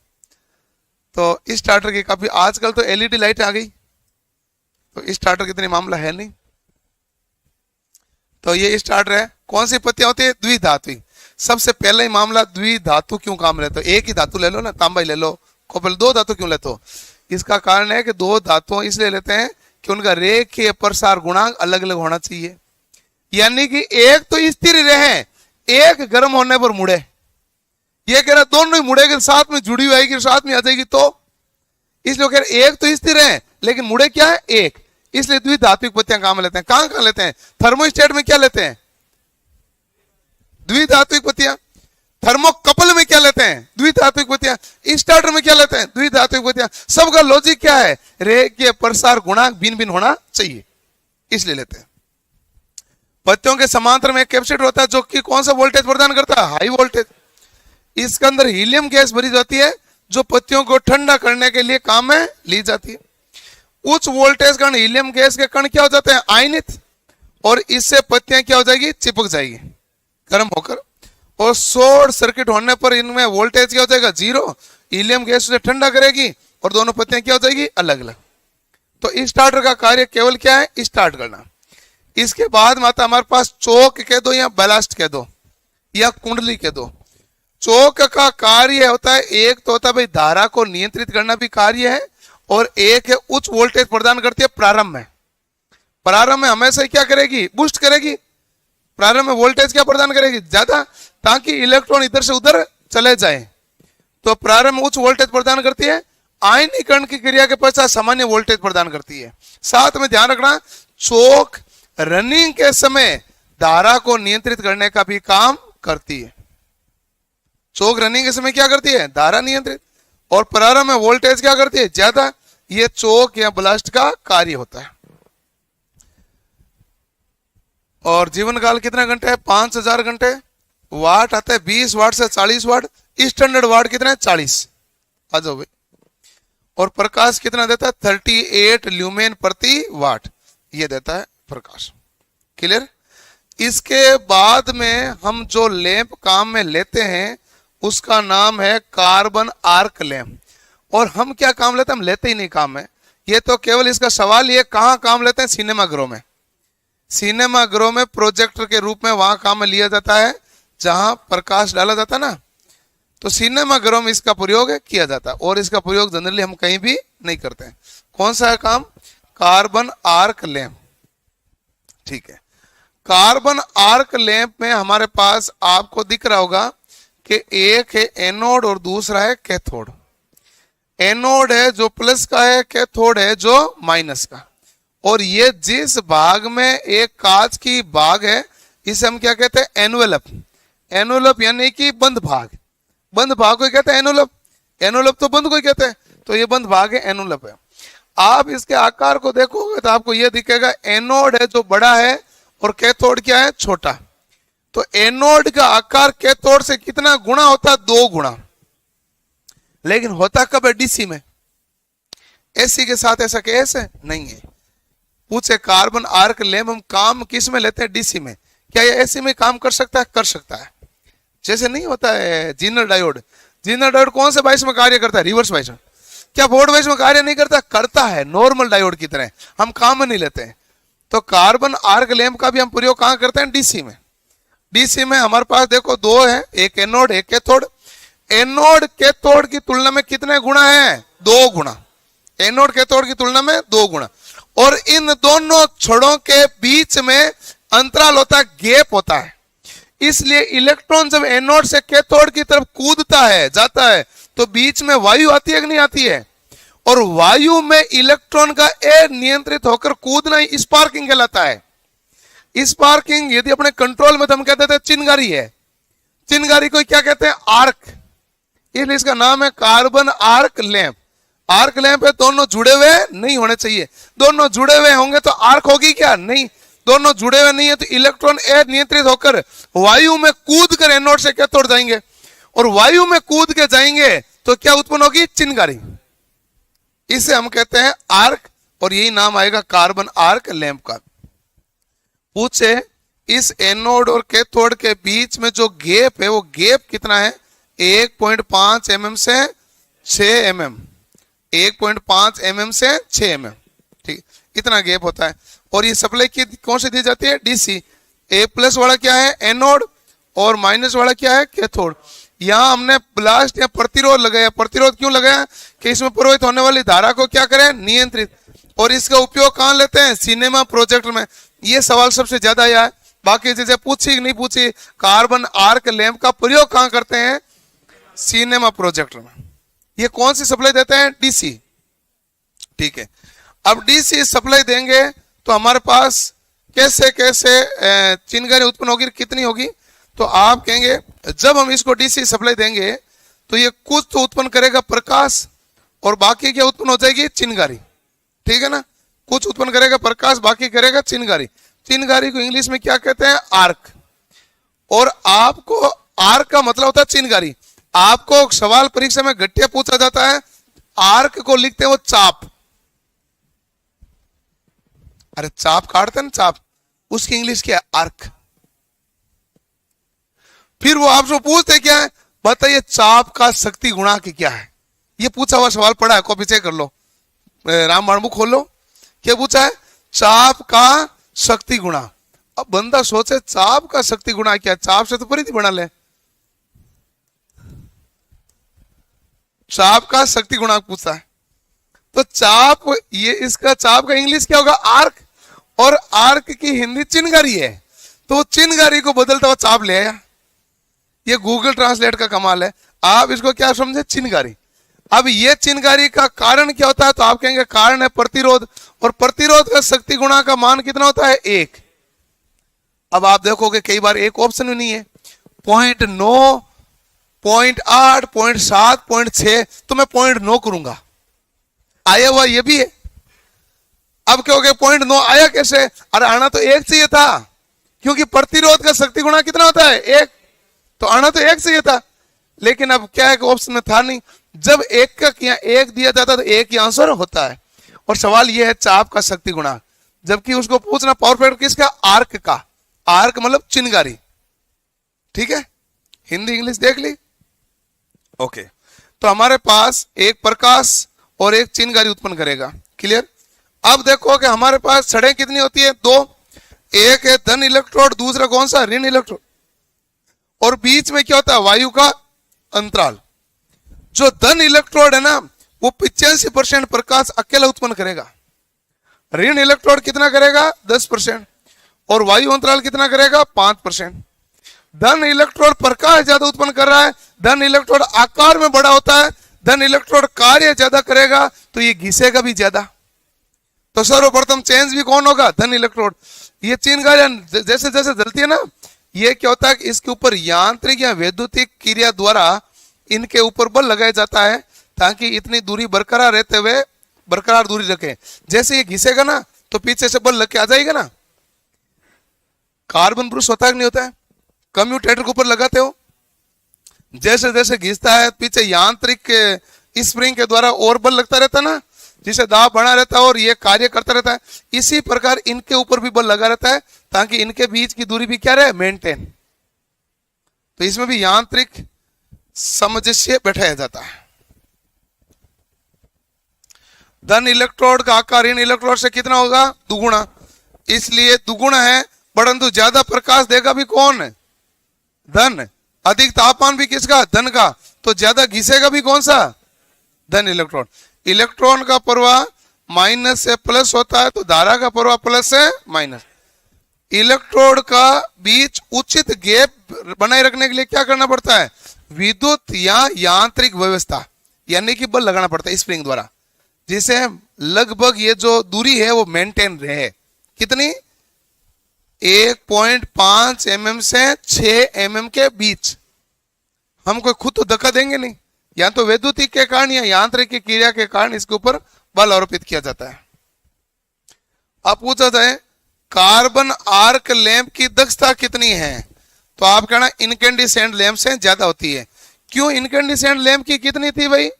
तो इस स्टार्टर की काफी, आजकल तो एलईडी लाइट आ गई, तो इस स्टार्टर की इतनी मामला है नहीं। तो ये स्टार्टर है। कौन सी पत्तियां होती है? द्विधात्विक। सबसे पहले ही मामला, द्विधातु क्यों काम लेते हो? एक ही धातु ले लो ना, तांबा ही ले लो, कॉपर, दो धातु क्यों लेते हो? इसका कारण है कि दो धातुओं इसलिए लेते हैं कि उनका रेखीय प्रसार गुणांक अलग अलग होना चाहिए, यानी कि एक तो स्थिर रहे, एक गर्म होने पर मुड़े। ये कह रहा दोनों ही मुड़ेगी, साथ में जुड़ी हुई आएगी, साथ में आ जाएगी, तो इसलिए कह रहे एक तो स्थिर है लेकिन मुड़े क्या है? एक। इसलिए द्विधात्विक पत्तियां काम लेते हैं। कहां लेते हैं? थर्मोस्टेट में क्या लेते हैं? द्विधात्विक पत्तियां। थर्मोकपल में क्या लेते हैं? द्विधात्विक पत्तियां। स्टार्टर में क्या लेते हैं? द्विधात्विक पत्तियां। सबका लॉजिक क्या है? रेखीय प्रसार गुणांक भिन्न भिन्न होना चाहिए, इसलिए लेते हैं। पत्तियों के समांतर में एक कैपेसिटर होता है जो कि कौन सा वोल्टेज प्रदान करता है? High voltage. इसके अंदर हीलियम गैस भरी जाती है जो पत्तियों को ठंडा करने के लिए काम में ली जाती है। उच्च वोल्टेज कण हीलियम गैस के कण क्या हो जाते हैं? आयनित, और इससे पत्तियां क्या हो जाएगी? चिपक जाएगी गर्म होकर, और शॉर्ट सर्किट होने पर इनमें वोल्टेज क्या हो जाएगा? जीरो। हीलियम गैस उसे ठंडा करेगी और दोनों पत्तियां क्या हो जाएगी? अलग अलग। तो इस स्टार्टर का कार्य केवल क्या है? स्टार्ट करना। इसके बाद माता हमारे पास चौक कह दो या बैलास्ट कह दो या कुंडली कह दो। चौक का कार्य होता है, एक तो होता है भाई धारा को नियंत्रित करना भी कार्य है, और एक है उच्च वोल्टेज प्रदान करती है प्रारंभ में। प्रारंभ में हमेशा क्या करेगी? बूस्ट करेगी। प्रारंभ में वोल्टेज क्या प्रदान करेगी? ज्यादा, ताकि इलेक्ट्रॉन इधर से उधर चले जाए। तो प्रारंभ में उच्च वोल्टेज प्रदान करती है, आयनीकरण की क्रिया के पश्चात सामान्य वोल्टेज प्रदान करती है। साथ में ध्यान रखना, चौक रनिंग के समय धारा को नियंत्रित करने का भी काम करती है। चौक रनिंग के समय क्या करती है? धारा नियंत्रित। और प्रारंभ में वोल्टेज क्या करती है? ज्यादा। ये चौक या ब्लास्ट का कार्य होता है। और जीवन काल कितना घंटे है? 5000 घंटे। वाट आता है 20 वाट से 40 वाट। स्टैंडर्ड वाट कितना है? 40। आ जाओ भाई। और प्रकाश कितना देता है? 38 ल्यूमेन प्रति वाट ये देता है प्रकाश। क्लियर? इसके बाद में हम जो लैंप काम में लेते हैं उसका नाम है कार्बन आर्क लैंप। और हम क्या काम लेते हैं? हम लेते ही नहीं काम में। ये तो केवल इसका सवाल ये कहां काम लेते हैं? सिनेमा घरों में। सिनेमा घरों में प्रोजेक्टर के रूप में वहां काम में लिया जाता है जहां प्रकाश डाला जाता है ना, तो सिनेमा घरों में इसका प्रयोग किया जाता है। और इसका प्रयोग जनरली हम कहीं भी नहीं करते हैं। कौन सा है काम? Carbon arc lamp. ठीक है। कार्बन आर्क लैंप में हमारे पास आपको दिख रहा होगा कि एक है एनोड और दूसरा है कैथोड। एनोड है जो प्लस का है, कैथोड है जो माइनस का। और ये जिस भाग में एक कांच की भाग है इसे हम क्या कहते हैं? एनवेलप। एनवेलप यानी कि बंद भाग। बंद भाग को कहते हैं एनवेलप। एनवेलप तो बंद को कहते हैं, तो ये बंद भाग है, एनवेलप है। आप इसके आकार को देखोगे तो आपको यह दिखेगा एनोड है जो बड़ा है और कैथोड क्या है? छोटा। तो एनोड का आकार कैथोड से कितना गुना होता है? 2 गुना। लेकिन होता कब है? डीसी में। एसी के साथ ऐसा केस है नहीं है। पूछे कार्बन आर्क लैंप हम काम किस में लेते हैं? डीसी में। क्या ये एसी में काम कर सकता है? कर सकता है। जैसे नहीं होता है जीनर डायोड। जीनर डायोड कौन से बाइस में कार्य करता है? रिवर्स बाइस में। क्या बोर्ड बाइस में कार्य नहीं करता? करता है, नॉर्मल डायोड की तरह। हम काम में नहीं लेते हैं। तो कार्बन आर्क लैंप का भी हम प्रयोग कहां करते हैं? डीसी में। डीसी में हमारे पास देखो 2 है, एक एनोड एक कैथोड। एनोड कैथोड की तुलना में कितने गुना है? 2 गुना। एनोड कैथोड की तुलना में 2 गुना। और इन दोनों छड़ों के बीच में अंतराल होता है, गैप होता है। इसलिए इलेक्ट्रॉन जब एनोड से कैथोड की तरफ कूदता है, जाता है, तो बीच में वायु आती है कि नहीं आती है? और वायु में इलेक्ट्रॉन का नियंत्रित होकर कूदना ही स्पार्किंग कहलाता है। स्पार्किंग यदि अपने कंट्रोल में तो हम कहते थे चिनगारी है। चिनगारी को क्या कहते हैं? आर्क। इसलिए इसका नाम है carbon arc lamp. Arc lamp है, दोनों जुड़े हुए नहीं होने चाहिए। दोनों जुड़े हुए होंगे तो आर्क होगी क्या? नहीं। दोनों जुड़े हुए नहीं है तो इलेक्ट्रॉन नियंत्रित होकर वायु में कूद कर एनोड से कैथोड जाएंगे, और वायु में कूद के जाएंगे तो क्या उत्पन्न होगी? चिनगारी। इसे हम कहते हैं आर्क, और यही नाम आएगा कार्बन आर्क लैंप का। पूछे इस एनोड और कैथोड के बीच में जो गैप है वो गैप कितना है? 1.5 mm से 6 mm, 1.5 mm से 6 mm, ठीक, इतना गैप होता है। और ये सप्लाई की कौन सी दी जाती है? डीसी। ए प्लस वाला क्या है? एनोड, और माइनस वाला क्या है? कैथोड। यहाँ हमने ब्लास्ट या प्रतिरोध लगाया। प्रतिरोध क्यों लगाया? कि इसमें प्रवाहित होने वाली धारा को क्या करें? नियंत्रित। और इसका उपयोग कहाँ लेते हैं? सिनेमा प्रोजेक्ट में। ये सवाल सबसे ज्यादा आया है, बाकी चीजें पूछी नहीं पूछी। कार्बन आर्क लैंप का प्रयोग कहाँ करते हैं? सिनेमा प्रोजेक्ट में। ये कौन सी सप्लाई देते हैं? डीसी, ठीक है। अब डीसी सप्लाई देंगे तो हमारे पास कैसे कैसे चिनगारी उत्पन्न होगी, कितनी होगी? तो आप कहेंगे जब हम इसको डीसी सप्लाई देंगे तो ये कुछ तो उत्पन्न करेगा प्रकाश, और बाकी क्या उत्पन्न हो जाएगी? चिनगारी, ठीक है ना। कुछ उत्पन्न करेगा प्रकाश, बाकी करेगा चिनगारी। चिनगारी को इंग्लिश में क्या कहते हैं? आर्क। और आपको आर्क का मतलब होता है चिनगारी। आपको सवाल परीक्षा में गट्टिया पूछा जाता है, आर्क को लिखते हैं वो चाप। अरे चाप काटते हैं ना, चाप, उसकी इंग्लिश क्या है? आर्क। फिर वो आपसे पूछते क्या है? बताइए चाप का शक्ति गुणांक क्या है? ये पूछा हुआ सवाल पड़ा है, कॉपी चेक कर लो, रामबाण बुक खोल लो। क्या पूछा है? चाप का शक्ति गुणांक। अब बंदा सोचे चाप का शक्ति गुणांक क्या? चाप से तो परिधि बना ले। चाप का शक्ति गुणांक पूछा है तो चाप, ये इसका चाप का इंग्लिश क्या होगा? आर्क। और आर्क की हिंदी चिनगारी है, तो चिनगारी को बदलता हुआ चाप ले आया। ये गूगल ट्रांसलेट का कमाल है। आप इसको क्या समझे? चिनगारी। अब ये चिनगारी का कारण क्या होता है? तो आप कहेंगे कारण है प्रतिरोध, और प्रतिरोध का शक्ति गुणा का मान कितना होता है? 1। अब आप देखोगे कई बार एक ऑप्शन भी नहीं है, 0.9, 0.8, 0.7, 0.6, तो मैं 0.9 करूंगा। आया हुआ ये भी है। अब क्या हो गया? 0.9 आया कैसे? अरे आना तो 1 चाहिए था, क्योंकि प्रतिरोध का शक्ति गुणा कितना होता है? 1, तो आना तो 1 चाहिए था। लेकिन अब क्या है? ऑप्शन में था नहीं। जब 1 का किया 1 दिया जाता तो 1 ही आंसर होता है। और सवाल यह है चाप का शक्ति गुणा, जबकि उसको पूछना पावर फैक्टर किसका? आर्क का। आर्क मतलब चिनगारी, ठीक है। हिंदी इंग्लिश देख ली, ओके। तो हमारे पास एक प्रकाश और एक चिनगारी उत्पन्न करेगा, क्लियर। अब देखो कि हमारे पास छड़ें कितनी होती है? 2। एक है धन इलेक्ट्रोड, दूसरा कौन सा? ऋण इलेक्ट्रोड। और बीच में क्या होता है? वायु का अंतराल। जो धन इलेक्ट्रोड है ना, वो 85% प्रकाश अकेला उत्पन्न करेगा। ऋण इलेक्ट्रोड कितना करेगा? 10%। और वायु अंतराल कितना करेगा? 5%। धन इलेक्ट्रोड प्रकाश ज्यादा उत्पन्न कर रहा है, धन इलेक्ट्रोड आकार में बड़ा होता है, धन इलेक्ट्रोड कार्य ज्यादा करेगा, तो ये घिसेगा भी ज्यादा। तो सर्वप्रथम चेंज भी कौन होगा? धन इलेक्ट्रोड। ये चिनगारियां जैसे जैसे जलती है ना, ये क्या होता है कि इसके ऊपर यांत्रिक या वैद्युतिक क्रिया द्वारा इनके ऊपर बल लगाया जाता है, ताकि इतनी दूरी बरकरार रहते हुए बरकरार दूरी रखे। जैसे ये घिसेगा ना, तो पीछे से बल लग के आ जाएगा ना। कार्बन ब्रूस होता है कि नहीं होता है? कम्यूटेटर के ऊपर लगाते हो, जैसे जैसे घिसता है पीछे यांत्रिक स्प्रिंग के द्वारा और बल लगता रहता है ना, जिसे दाब बना रहता है और ये कार्य करता रहता है। इसी प्रकार इनके ऊपर भी बल लगा रहता है, ताकि इनके बीच की दूरी भी क्या रहे? मेंटेन। तो इसमें भी यांत्रिक सामंजस्य बैठाया जाता है। धन इलेक्ट्रोड का आकार ऋण इलेक्ट्रोड से कितना होगा? दुगुना। इसलिए दुगुना है, परंतु ज्यादा प्रकाश देगा भी कौन? धन। अधिक तापमान भी किसका? धन का। तो ज्यादा घिसेगा भी कौन सा? धन इलेक्ट्रॉन। इलेक्ट्रॉन का प्रवाह माइनस से प्लस होता है, तो धारा का प्रवाह प्लस से माइनस। इलेक्ट्रोड का बीच उचित गैप बनाए रखने के लिए क्या करना पड़ता है? विद्युत या यांत्रिक व्यवस्था, यानी कि बल लगाना पड़ता है स्प्रिंग द्वारा, जिसे लगभग ये जो दूरी है वो मेंटेन रहे। कितनी? 1.5 mm से 6 mm के बीच। हम कोई खुद तो धक्का देंगे नहीं, या तो वैद्युतिक के कारण या यांत्रिक की क्रिया के कारण इसके ऊपर बल आरोपित किया जाता है। अब पूछा जाए कार्बन आर्क लैंप की दक्षता कितनी है, तो आप कहना इनकैंडिसेंट लैंप से ज्यादा होती है। क्यों? इनकैंडिसेंट लैंप की कितनी थी भाई?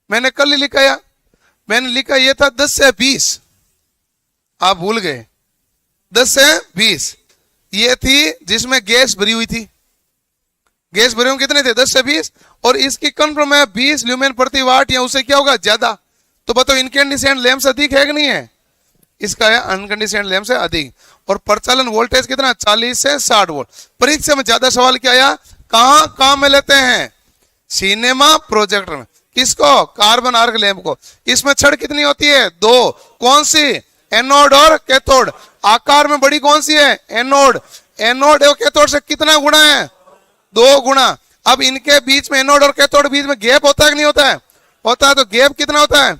मैंने कल ही लिखाया, मैंने लिखा यह था 10 से 20। आप भूल गए, 10 से 20। ये थी जिसमें गैस भरी हुई थी, गैस भरे हुए कितने थे 10 से 20, और इसकी कंफर्म है 20 ल्यूमेन प्रति वाट, या उससे क्या होगा ज्यादा। तो बताओ इनकैंडिसेंट लैंप से अधिक है कि नहीं है, इसका है अनकंडीशनड लैंप से अधिक। और प्रचलन वोल्टेज कितना 40 से 60 वोल्ट। परीक्षा में ज्यादा सवाल क्या आया, कहां काम में लेते हैं, सिनेमा प्रोजेक्टर में। किसको, कार्बन आर्क लैंप को। इसमें छड़ कितनी होती है, 2। कौन सी, एनोड और कैथोड। आकार में बड़ी कौन सी है, एनोड। एनोड और कैथोड से कितना गुना है, 2 गुना। अब इनके बीच में, एनोड और कैथोड बीच में गैप होता है कि नहीं होता है, होता है। तो गैप कितना होता है,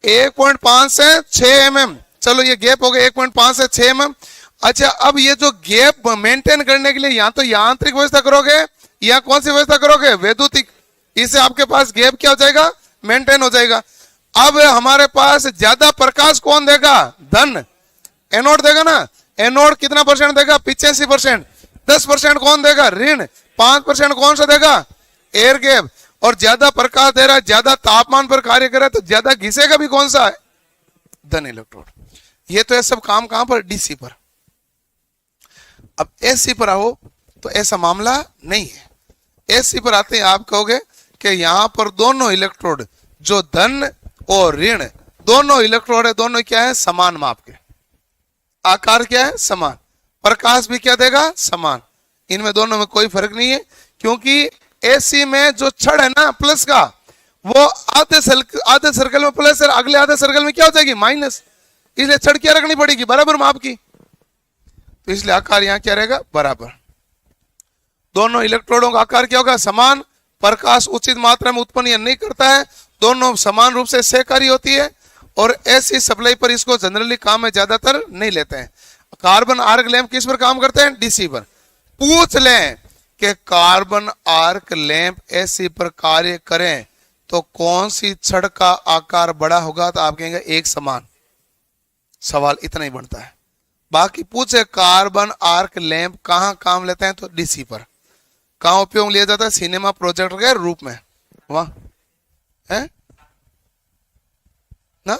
1.5 से 6 mm। चलो ये गैप हो गया 1.5 से 6 mm। अच्छा, अब ये जो गैप मेंटेन करने के लिए या तो यांत्रिक व्यवस्था करोगे या कौन सी व्यवस्था करोगे, वैद्युतिक। इससे आपके पास गैप क्या हो जाएगा, मेंटेन हो जाएगा। अब हमारे पास ज्यादा प्रकाश कौन देगा, धन, एनोड देगा ना। एनोड कितना परसेंट देगा, 85%। 10% कौन देगा, ऋण। 5% कौन सा देगा, एयर गैप। और ज्यादा प्रकाश दे रहा है, ज्यादा तापमान पर कार्य कर रहा है, तो ज्यादा घिसेगा भी कौन सा है, धन इलेक्ट्रोड। ये तो है सब काम कहां पर, डीसी पर। अब एसी पर आओ तो ऐसा मामला नहीं है। एसी पर आते हैं आप कहोगे कि यहां पर दोनों इलेक्ट्रोड, जो धन और ऋण दोनों इलेक्ट्रोड है, दोनों क्या है, समान माप के। आकार क्या है, समान। प्रकाश भी क्या देगा, समान। इनमें दोनों में कोई फर्क नहीं है, क्योंकि एसी में जो छड़ है ना प्लस का, वो आधे सर्कल में प्लस है, अगले आधे सर्कल में क्या हो जाएगी, माइनस। इसलिए छड़ क्या रखनी पड़ेगी, बराबर माप की। तो इसलिए आकार यहां क्या रहेगा, बराबर। दोनों इलेक्ट्रोडों का आकार क्या होगा, समान। प्रकाश उचित मात्रा में उत्पन्न या नहीं करता है, दोनों समान रूप से सहकारी होती है। और ऐसी सप्लाई पर इसको जनरली काम में ज्यादातर नहीं लेते हैं। कार्बन आर्क लैंप किस पर काम करते हैं, डीसी पर। पूछ लें कि कार्बन आर्क लैंप एसी पर कार्य करें तो कौन सी छड़ का आकार बड़ा होगा, तो आप कहेंगे एक समान। सवाल इतना ही बनता है। बाकी पूछे कार्बन आर्क लैंप कहां काम लेते हैं, तो डीसी पर। कहां उपयोग लिया जाता है, सिनेमा प्रोजेक्टर के रूप में, वहां है ना।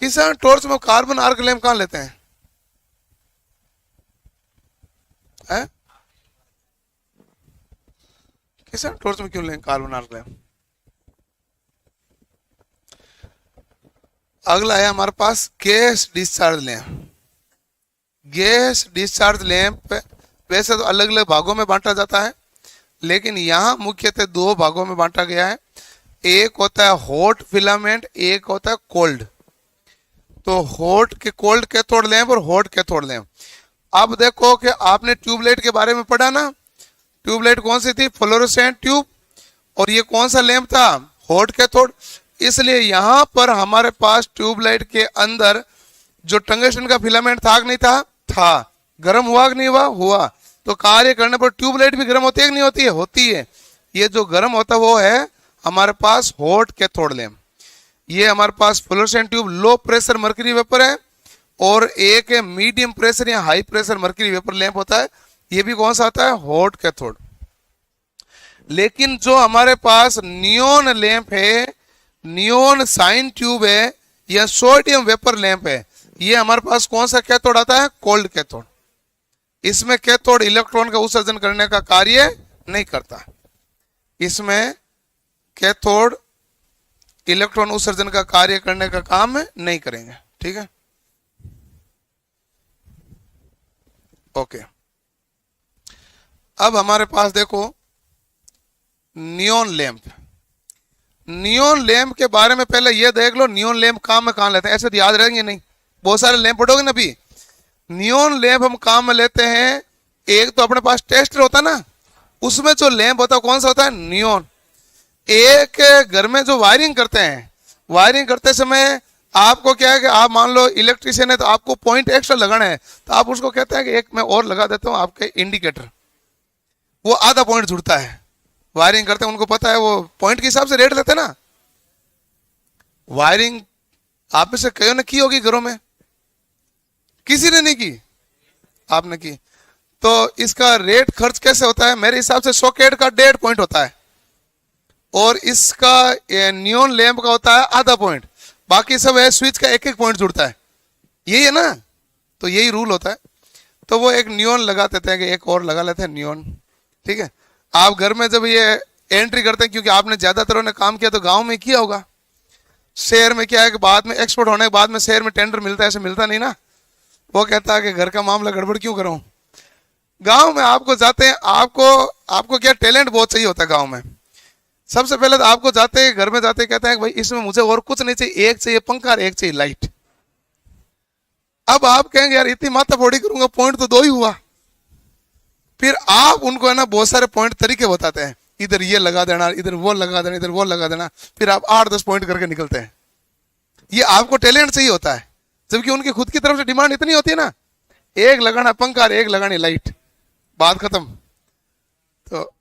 किसान टॉर्च में कार्बन आर्क लैंप कहां लेते हैं, है? किसान टॉर्च में क्यों लेंगे कार्बन आर्क लैंप। अगला है हमारे पास gas discharge lamp. Gas discharge lamp वैसे तो अलग अलग भागों में बांटा जाता है, लेकिन यहां मुख्यतः 2 भागों में बांटा गया है। एक होता है हॉट फिलामेंट, एक होता है कोल्ड। तो हॉट के कोल्ड कैथोड लैंप और हॉट कैथोड लैंप। अब देखो कि आपने ट्यूबलाइट के बारे में पढ़ा ना, ट्यूबलाइट कौन सी थी, फ्लोरोसेंट ट्यूब। और ये कौन सा लैंप था, हॉट कैथोड। इसलिए यहां पर हमारे पास ट्यूबलाइट के अंदर जो टंगस्टन का फिलामेंट था कि नहीं था, था। गर्म हुआ कि नहीं हुआ, हुआ। तो कार्य करने पर ट्यूबलाइट भी गर्म होती है कि नहीं होती है, होती है। ये जो गर्म होता है वो है हमारे पास हॉट कैथोड लैंप। ये हमारे पास fluorescent tube low pressure mercury vapour है, और एक है मीडियम प्रेशर या high pressure mercury vapour lamp होता है। ये भी कौन सा आता है, हॉट कैथोड। लेकिन जो हमारे पास नियोन लैंप है, नियोन साइन ट्यूब है, या सोडियम वेपर लैंप है, ये हमारे पास कौन सा कैथोड आता है, कोल्ड कैथोड। इसमें कैथोड इलेक्ट्रॉन का उत्सर्जन करने का कार्य नहीं करता। इसमें कैथोड इलेक्ट्रॉन उत्सर्जन का कार्य करने का काम नहीं करेंगे, ठीक है। ओके, अब हमारे पास देखो नियोन लैंप। नियोन लैंप के बारे में पहले ये देख लो, नियोन लैंप काम में कहां लेते हैं, ऐसे तो याद रहेंगे नहीं, बहुत सारे लैंप पढ़ोगे ना भी। नियोन लैंप हम काम में लेते हैं, एक तो अपने पास टेस्टर होता है ना, उसमें जो लैंप होता है कौन सा होता है, नियोन। एक घर में जो वायरिंग करते हैं, वायरिंग करते समय आपको क्या है कि आप मान लो इलेक्ट्रिशियन है, तो आपको पॉइंट एक्स्ट्रा लगाना है, तो आप उसको कहते हैं कि एक मैं और लगा देता हूं आपके इंडिकेटर। वो आधा पॉइंट जुड़ता है, वायरिंग करते हैं उनको पता है, वो पॉइंट के हिसाब से रेट लेते हैं ना। वायरिंग आप में से कईयों ने की होगी घरों में, किसी ने नहीं की, आपने की। तो इसका रेट खर्च कैसे होता है, मेरे हिसाब से सॉकेट का 1.5 पॉइंट होता है, और इसका नियोन लैंप का होता है आधा पॉइंट, बाकी सब है स्विच का 1-1 पॉइंट जुड़ता है, यही है ना। तो यही रूल होता है। तो वो एक नियॉन लगाते थे कि एक और लगा लेते हैं नियॉन। ठीक है, आप घर में जब ये एंट्री करते हैं, क्योंकि आपने ज्यादातर ने काम किया तो गांव में किया होगा, शहर में क्या है कि बाद में एक्सपोर्ट होने के बाद में शहर में टेंडर मिलता है, ऐसे मिलता नहीं ना। वो कहता है कि घर का मामला गड़बड़ क्यों करूं। गांव में आपको जाते हैं, आपको क्या टैलेंट बहुत चाहिए होता है गांव में। सबसे पहले तो आपको जाते हैं, घर में जाते कहते हैं कि भाई इसमें मुझे और कुछ नहीं चाहिए, एक चाहिए पंखा और एक चाहिए लाइट। अब आप कहेंगे यार इतनी माथा फोड़ी करूंगा, पॉइंट तो 2 ही हुआ। फिर आप उनको है ना बहुत सारे पॉइंट तरीके बताते हैं, इधर ये लगा देना, इधर वो लगा देना, इधर वो लगा देना, फिर आप 8-10 पॉइंट करके निकलते हैं। ये आपको टैलेंट चाहिए होता है, जबकि उनकी खुद की तरफ से डिमांड इतनी होती है ना, एक लगाना पंखा और एक लगानी लाइट, बात खत्म। तो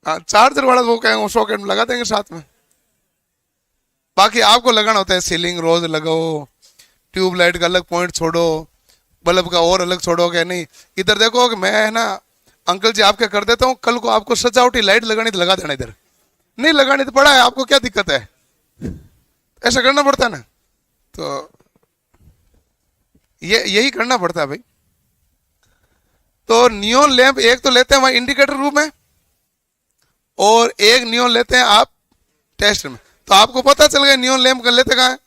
चार्जर वाला वो कहेंगे सॉकेट में लगा देंगे साथ में। बाकी आपको लगाना होता है सीलिंग रोज लगाओ, ट्यूबलाइट का अलग पॉइंट छोड़ो, बल्ब का और अलग छोड़ो। क्या नहीं, इधर देखो कि मैं है ना अंकल जी आपके कर देता हूँ, कल को आपको सजावटी लाइट लगानी तो लगा देना, इधर नहीं लगानी तो पड़ा है, आपको क्या दिक्कत है, ऐसा करना पड़ता है ना। तो ये यही करना पड़ता है भाई। तो नियॉन लैंप एक तो लेते हैं वहां इंडिकेटर रूम में, और एक नियॉन लेते हैं आप टेस्ट में। तो आपको पता चल गया नियॉन लैंप कर लेते कहां है।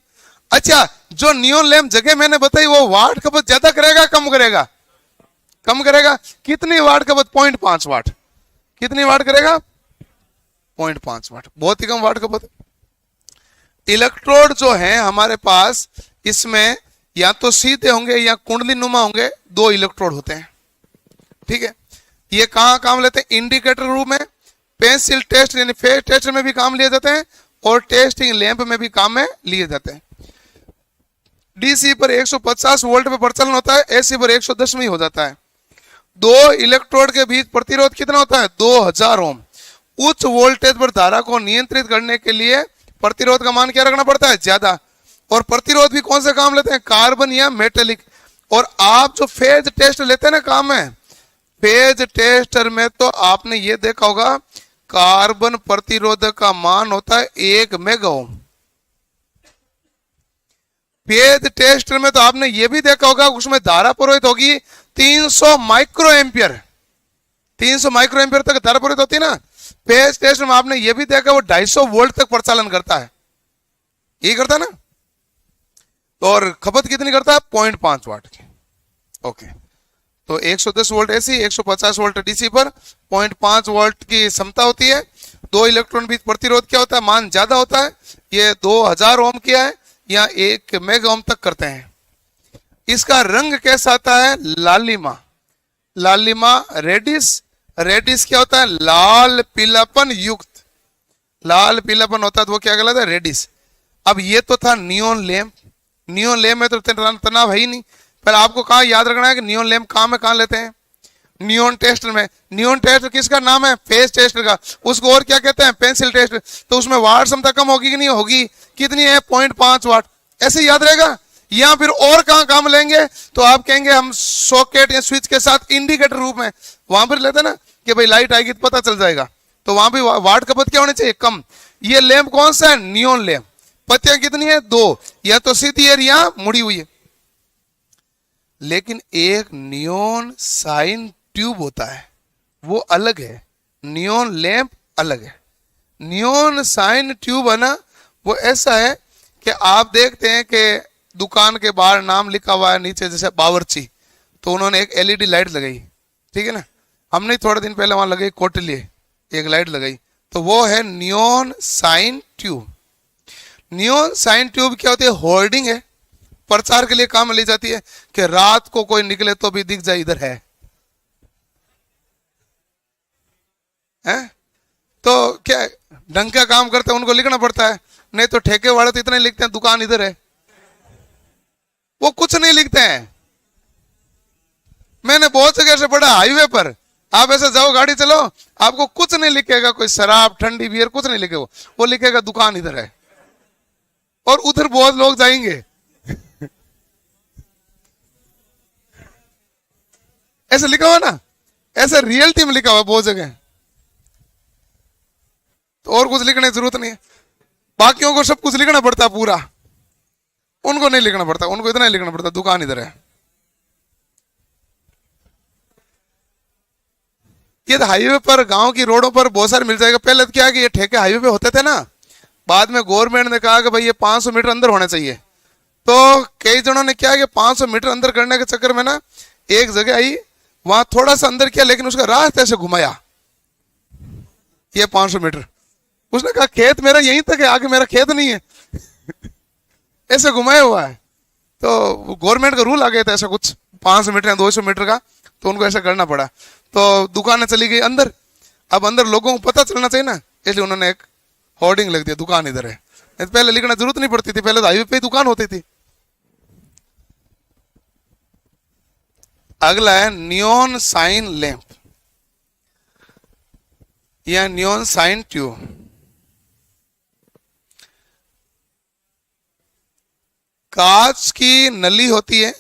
अच्छा, जो नियॉन लैंप जगह मैंने बताई वो वाट खपत ज्यादा करेगा कम करेगा? कम करेगा। कितनी वाट खपत? 0.5 वाट। कितनी वाट करेगा? 0.5 वाट, बहुत ही कम वाट खपत। इलेक्ट्रोड जो है हमारे पास, इसमें या तो सीधे होंगे या कुंडली नुमा होंगे, 2 इलेक्ट्रोड होते हैं। ठीक है, ये कहां काम लेते हैं? इंडिकेटर रूम में, पेंसिल टेस्ट यानी फेस टेस्ट में भी काम लिए जाते हैं, और टेस्टिंग लैंप में भी काम में लिए जाते हैं। डीसी पर 150 वोल्ट पे प्रचलन होता है, एसी पर 110 में ही हो जाता है। 2 इलेक्ट्रोड के बीच प्रतिरोध कितना होता है? 2000 ओम। उच्च वोल्टेज पर धारा को नियंत्रित करने के लिए प्रतिरोध का मान क्या रखना पड़ता है? ज्यादा। और प्रतिरोध भी कौन से काम लेते हैं? कार्बन या मेटेलिक। और आप जो फेज टेस्ट लेते हैं ना काम में, फेज टेस्टर में तो आपने ये देखा होगा कार्बन प्रतिरोधक का मान होता है 1 मेगा ओम। फेज टेस्टर में तो आपने ये भी देखा होगा उसमें धारा प्रवाहित होगी 300 माइक्रो एम्पियर। 300 माइक्रो एम्पियर तक धारा प्रवाहित होती है ना। फेज टेस्टर में आपने ये भी देखा वो 250 वोल्ट तक प्रचालन करता है, ये करता है ना। और खपत कितनी करता है? 0.5 वाट की। ओके, तो 110 वोल्ट एसी, 150 वोल्ट डीसी पर 0.5 वोल्ट की क्षमता होती है। 2 इलेक्ट्रॉन बीच प्रतिरोध क्या होता है? मान ज्यादा होता है। ये 2000 ओम किया है या 1 मेगा ओम तक करते हैं। इसका रंग कैसा आता है? लालिमा। लालिमा रेडिस। रेडिस क्या होता है? लाल पीलापन युक्त। लाल पीलापन होता है तो वो क्या कहलाता है? रेडिस। अब ये तो था नियॉन लैंप। नियॉन लैंप में तो तनाव है ही नहीं। पर आपको कहाँ याद रखना है कि नियॉन लैंप कहाँ में कहाँ लेते हैं? नियॉन टेस्टर में। नियॉन टेस्टर किसका नाम है? फेज टेस्टर का। उसको और क्या कहते हैं? Pencil tester. तो उसमें वाट क्षमता कम होगी कि नहीं होगी? कितनी है? 0.5 वाट। ऐसे याद रहेगा। या फिर और कहां काम लेंगे? तो आप कहेंगे हम सॉकेट या स्विच के साथ इंडिकेटर रूप में, वहां पर लेते ना कि भाई लाइट आएगी तो पता चल जाएगा। तो वहां भी वाट खपत क्या होनी चाहिए? कम। ये लैंप कौन सा है? Neon lamp. पत्तियां कितनी है? 2, या तो सीधी है या मुड़ी हुई है। लेकिन एक नियॉन साइन ट्यूब होता है, वो अलग है। नियॉन लैंप अलग है। नियॉन साइन ट्यूब है ना, वो ऐसा है कि आप देखते हैं कि दुकान के बाहर नाम लिखा हुआ है नीचे, जैसे बावर्ची, तो उन्होंने एक एलईडी लाइट लगाई, ठीक है ना। हमने थोड़े दिन पहले वहां लगाई कोटलिए एक लाइट लगाई, तो वो है neon sign tube. Neon sign tube क्या होती है? होर्डिंग है, प्रचार के लिए काम में ली जाती है कि रात को कोई निकले तो भी दिख जाए इधर है। तो क्या ढंग का काम करते हैं उनको लिखना पड़ता है, नहीं तो ठेके वाले तो इतने लिखते हैं दुकान इधर है, वो कुछ नहीं लिखते हैं। मैंने बहुत जगह से पढ़ा, हाईवे पर आप ऐसे जाओ गाड़ी चलाओ, आपको कुछ नहीं लिखेगा, कोई शराब ठंडी बियर कुछ नहीं लिखेगा, वो लिखेगा दुकान इधर है, और उधर बहुत लोग जाएंगे। ऐसे लिखा हुआ ना, ऐसे रियलिटी में लिखा हुआ बहुत जगह, तो और कुछ लिखने की जरूरत नहीं है। बाकियों को सब कुछ लिखना पड़ता पूरा, उनको नहीं लिखना पड़ता, उनको इतना ही लिखना पड़ता दुकान इधर है। ये तो हाईवे पर, गांव की रोडों पर बहुत सारे मिल जाएगा। पहले तो क्या है कि ये ठेके हाईवे पे होते थे ना, बाद में गवर्नमेंट ने कहा कि भाई ये 500 मीटर अंदर होने चाहिए। तो कई जनों ने क्या है कि 500 मीटर अंदर करने के चक्कर में ना एक जगह आई, वहां थोड़ा सा अंदर किया, लेकिन उसका रास्ते ऐसे घुमाया ये 500 मीटर। उसने कहा खेत मेरा यहीं तक है, आगे मेरा खेत नहीं है। ऐसे घुमाया हुआ है। तो गवर्नमेंट का रूल आ गया था ऐसा कुछ 500 मीटर या 200 मीटर का, तो उनको ऐसा करना पड़ा। तो दुकानें चली गई अंदर। अब अंदर लोगों को पता चलना चाहिए ना, इसलिए उन्होंने एक होर्डिंग लिख दिया, दुकान इधर है। नहीं तो पहले लिखना जरूरत नहीं पड़ती थी, पहले तो हाईवे पे ही दुकान होती थी। अगला है नियॉन साइन लैंप या नियॉन साइन ट्यूब। कांच की नली होती है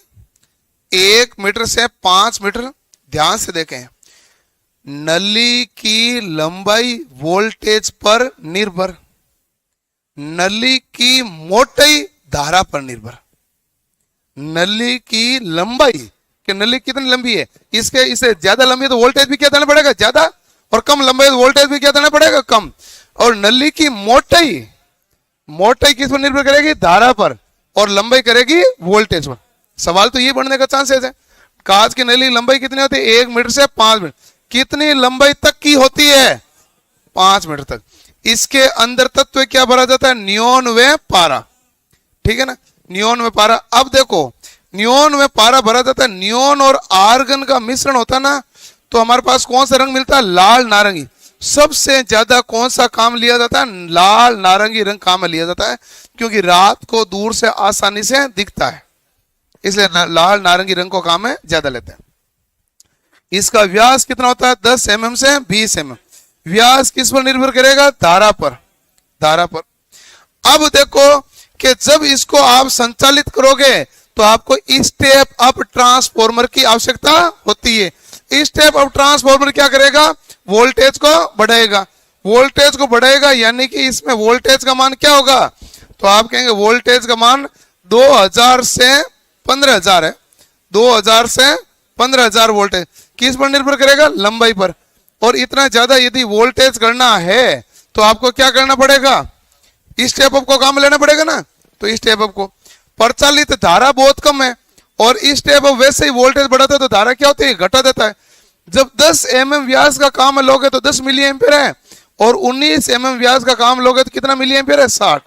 1 मीटर से 5 मीटर। ध्यान से देखें, नली की लंबाई वोल्टेज पर निर्भर, नली की मोटाई धारा पर निर्भर। नली की लंबाई कि नली कितनी लंबी है, इससे ज्यादा लंबी है तो वोल्टेज भी क्या देना पड़ेगा ज्यादा, और कम लंबाई तो वोल्टेज भी क्या देना पड़ेगा कम। और नली की मोटाई, मोटाई किस पर निर्भर करेगी, धारा पर, और लंबाई करेगी वोल्टेज पर। सवाल तो ये बढ़ने का चांसेस है। कांच की नली लंबाई कितनी होती है, 1 मीटर से 5 मीटर। कितनी लंबाई तक की होती है, 5 मीटर तक। इसके अंदर तत्व क्या भरा जाता है, नियॉन व पारा। ठीक है ना, नियॉन व पारा। अब देखो नियॉन व पारा भरा जाता है, नियॉन और आर्गन का मिश्रण होता है ना, तो हमारे पास कौन सा रंग मिलता है, लाल नारंगी। सबसे ज्यादा कौन सा काम लिया जाता है, लाल नारंगी रंग काम में लिया जाता है, क्योंकि रात को दूर से आसानी से दिखता है, इसलिए लाल नारंगी रंग को काम में ज्यादा लेते हैं। इसका व्यास कितना होता है, 10 mm से 20 mm। व्यास किस पर निर्भर करेगा, धारा पर, धारा पर। अब देखो कि जब इसको आप संचालित करोगे तो आपको स्टेप अप ट्रांसफॉर्मर की आवश्यकता होती है। स्टेप अप ट्रांसफॉर्मर क्या करेगा, वोल्टेज को बढ़ाएगा, वोल्टेज को बढ़ाएगा, यानी कि इसमें वोल्टेज का मान क्या होगा, तो आप कहेंगे वोल्टेज का मान 2000 से 15000 है। 2000 से 15000 वोल्टेज किस पर निर्भर करेगा, लंबाई पर। और इतना ज्यादा यदि वोल्टेज करना है तो आपको क्या करना पड़ेगा, स्टेप अप को काम लेना पड़ेगा ना। तो स्टेप अप को, प्रचालित धारा बहुत कम है और स्टेप अप वैसे ही वोल्टेज बढ़ाता है तो धारा क्या होती है, घटा देता है। जब 10 mm व्यास का काम लोगे तो 10 मिली एम्पियर है, और 19 mm व्यास का काम लोगे तो कितना मिली एम्पियर है, 60।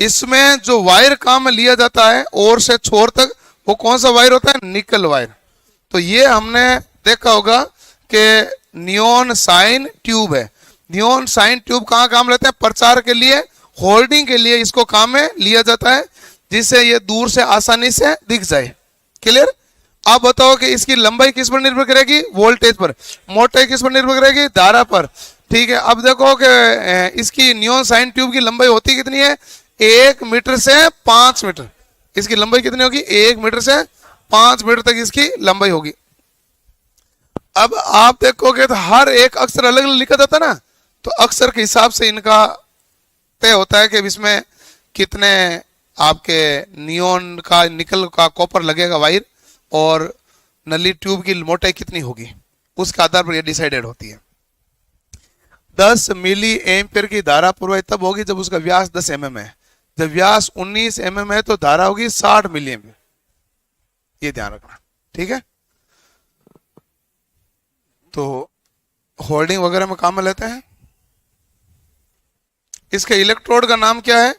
इसमें जो वायर काम में लिया जाता है और से छोर तक, वो कौन सा वायर होता है, निकल वायर। तो ये हमने देखा होगा कि नियॉन साइन ट्यूब है। नियॉन साइन ट्यूब कहाँ काम लेते हैं, प्रचार के लिए, होल्डिंग के लिए इसको काम में लिया जाता है, जिससे ये दूर से आसानी से दिख जाए। क्लियर। आप बताओ कि इसकी लंबाई किस पर निर्भर करेगी, वोल्टेज पर। मोटाई किस पर निर्भर करेगी, धारा पर। ठीक है। अब देखो कि इसकी नियॉन साइन ट्यूब की लंबाई होती कितनी है, 1 मीटर से 5 मीटर। इसकी लंबाई कितनी होगी, 1 मीटर से 5 मीटर तक इसकी लंबाई होगी। अब आप देखोगे तो हर एक अक्षर अलग अलग लिखा जाता है ना, तो अक्षर के हिसाब से इनका तय होता है कि इसमें कितने आपके नियॉन का, निकल का, कॉपर लगेगा वायर, और नली ट्यूब की मोटाई कितनी होगी, उसके आधार पर यह डिसाइडेड होती है। 10 मिली एम्पियर की धारा प्रवाहित तब होगी जब उसका व्यास 10 mm है। जब व्यास 19 mm है तो धारा होगी 60 मिली एम्पियर। ये ध्यान रखना, ठीक है। तो होल्डिंग वगैरह में काम में लेते हैं। इसके इलेक्ट्रोड का नाम क्या है,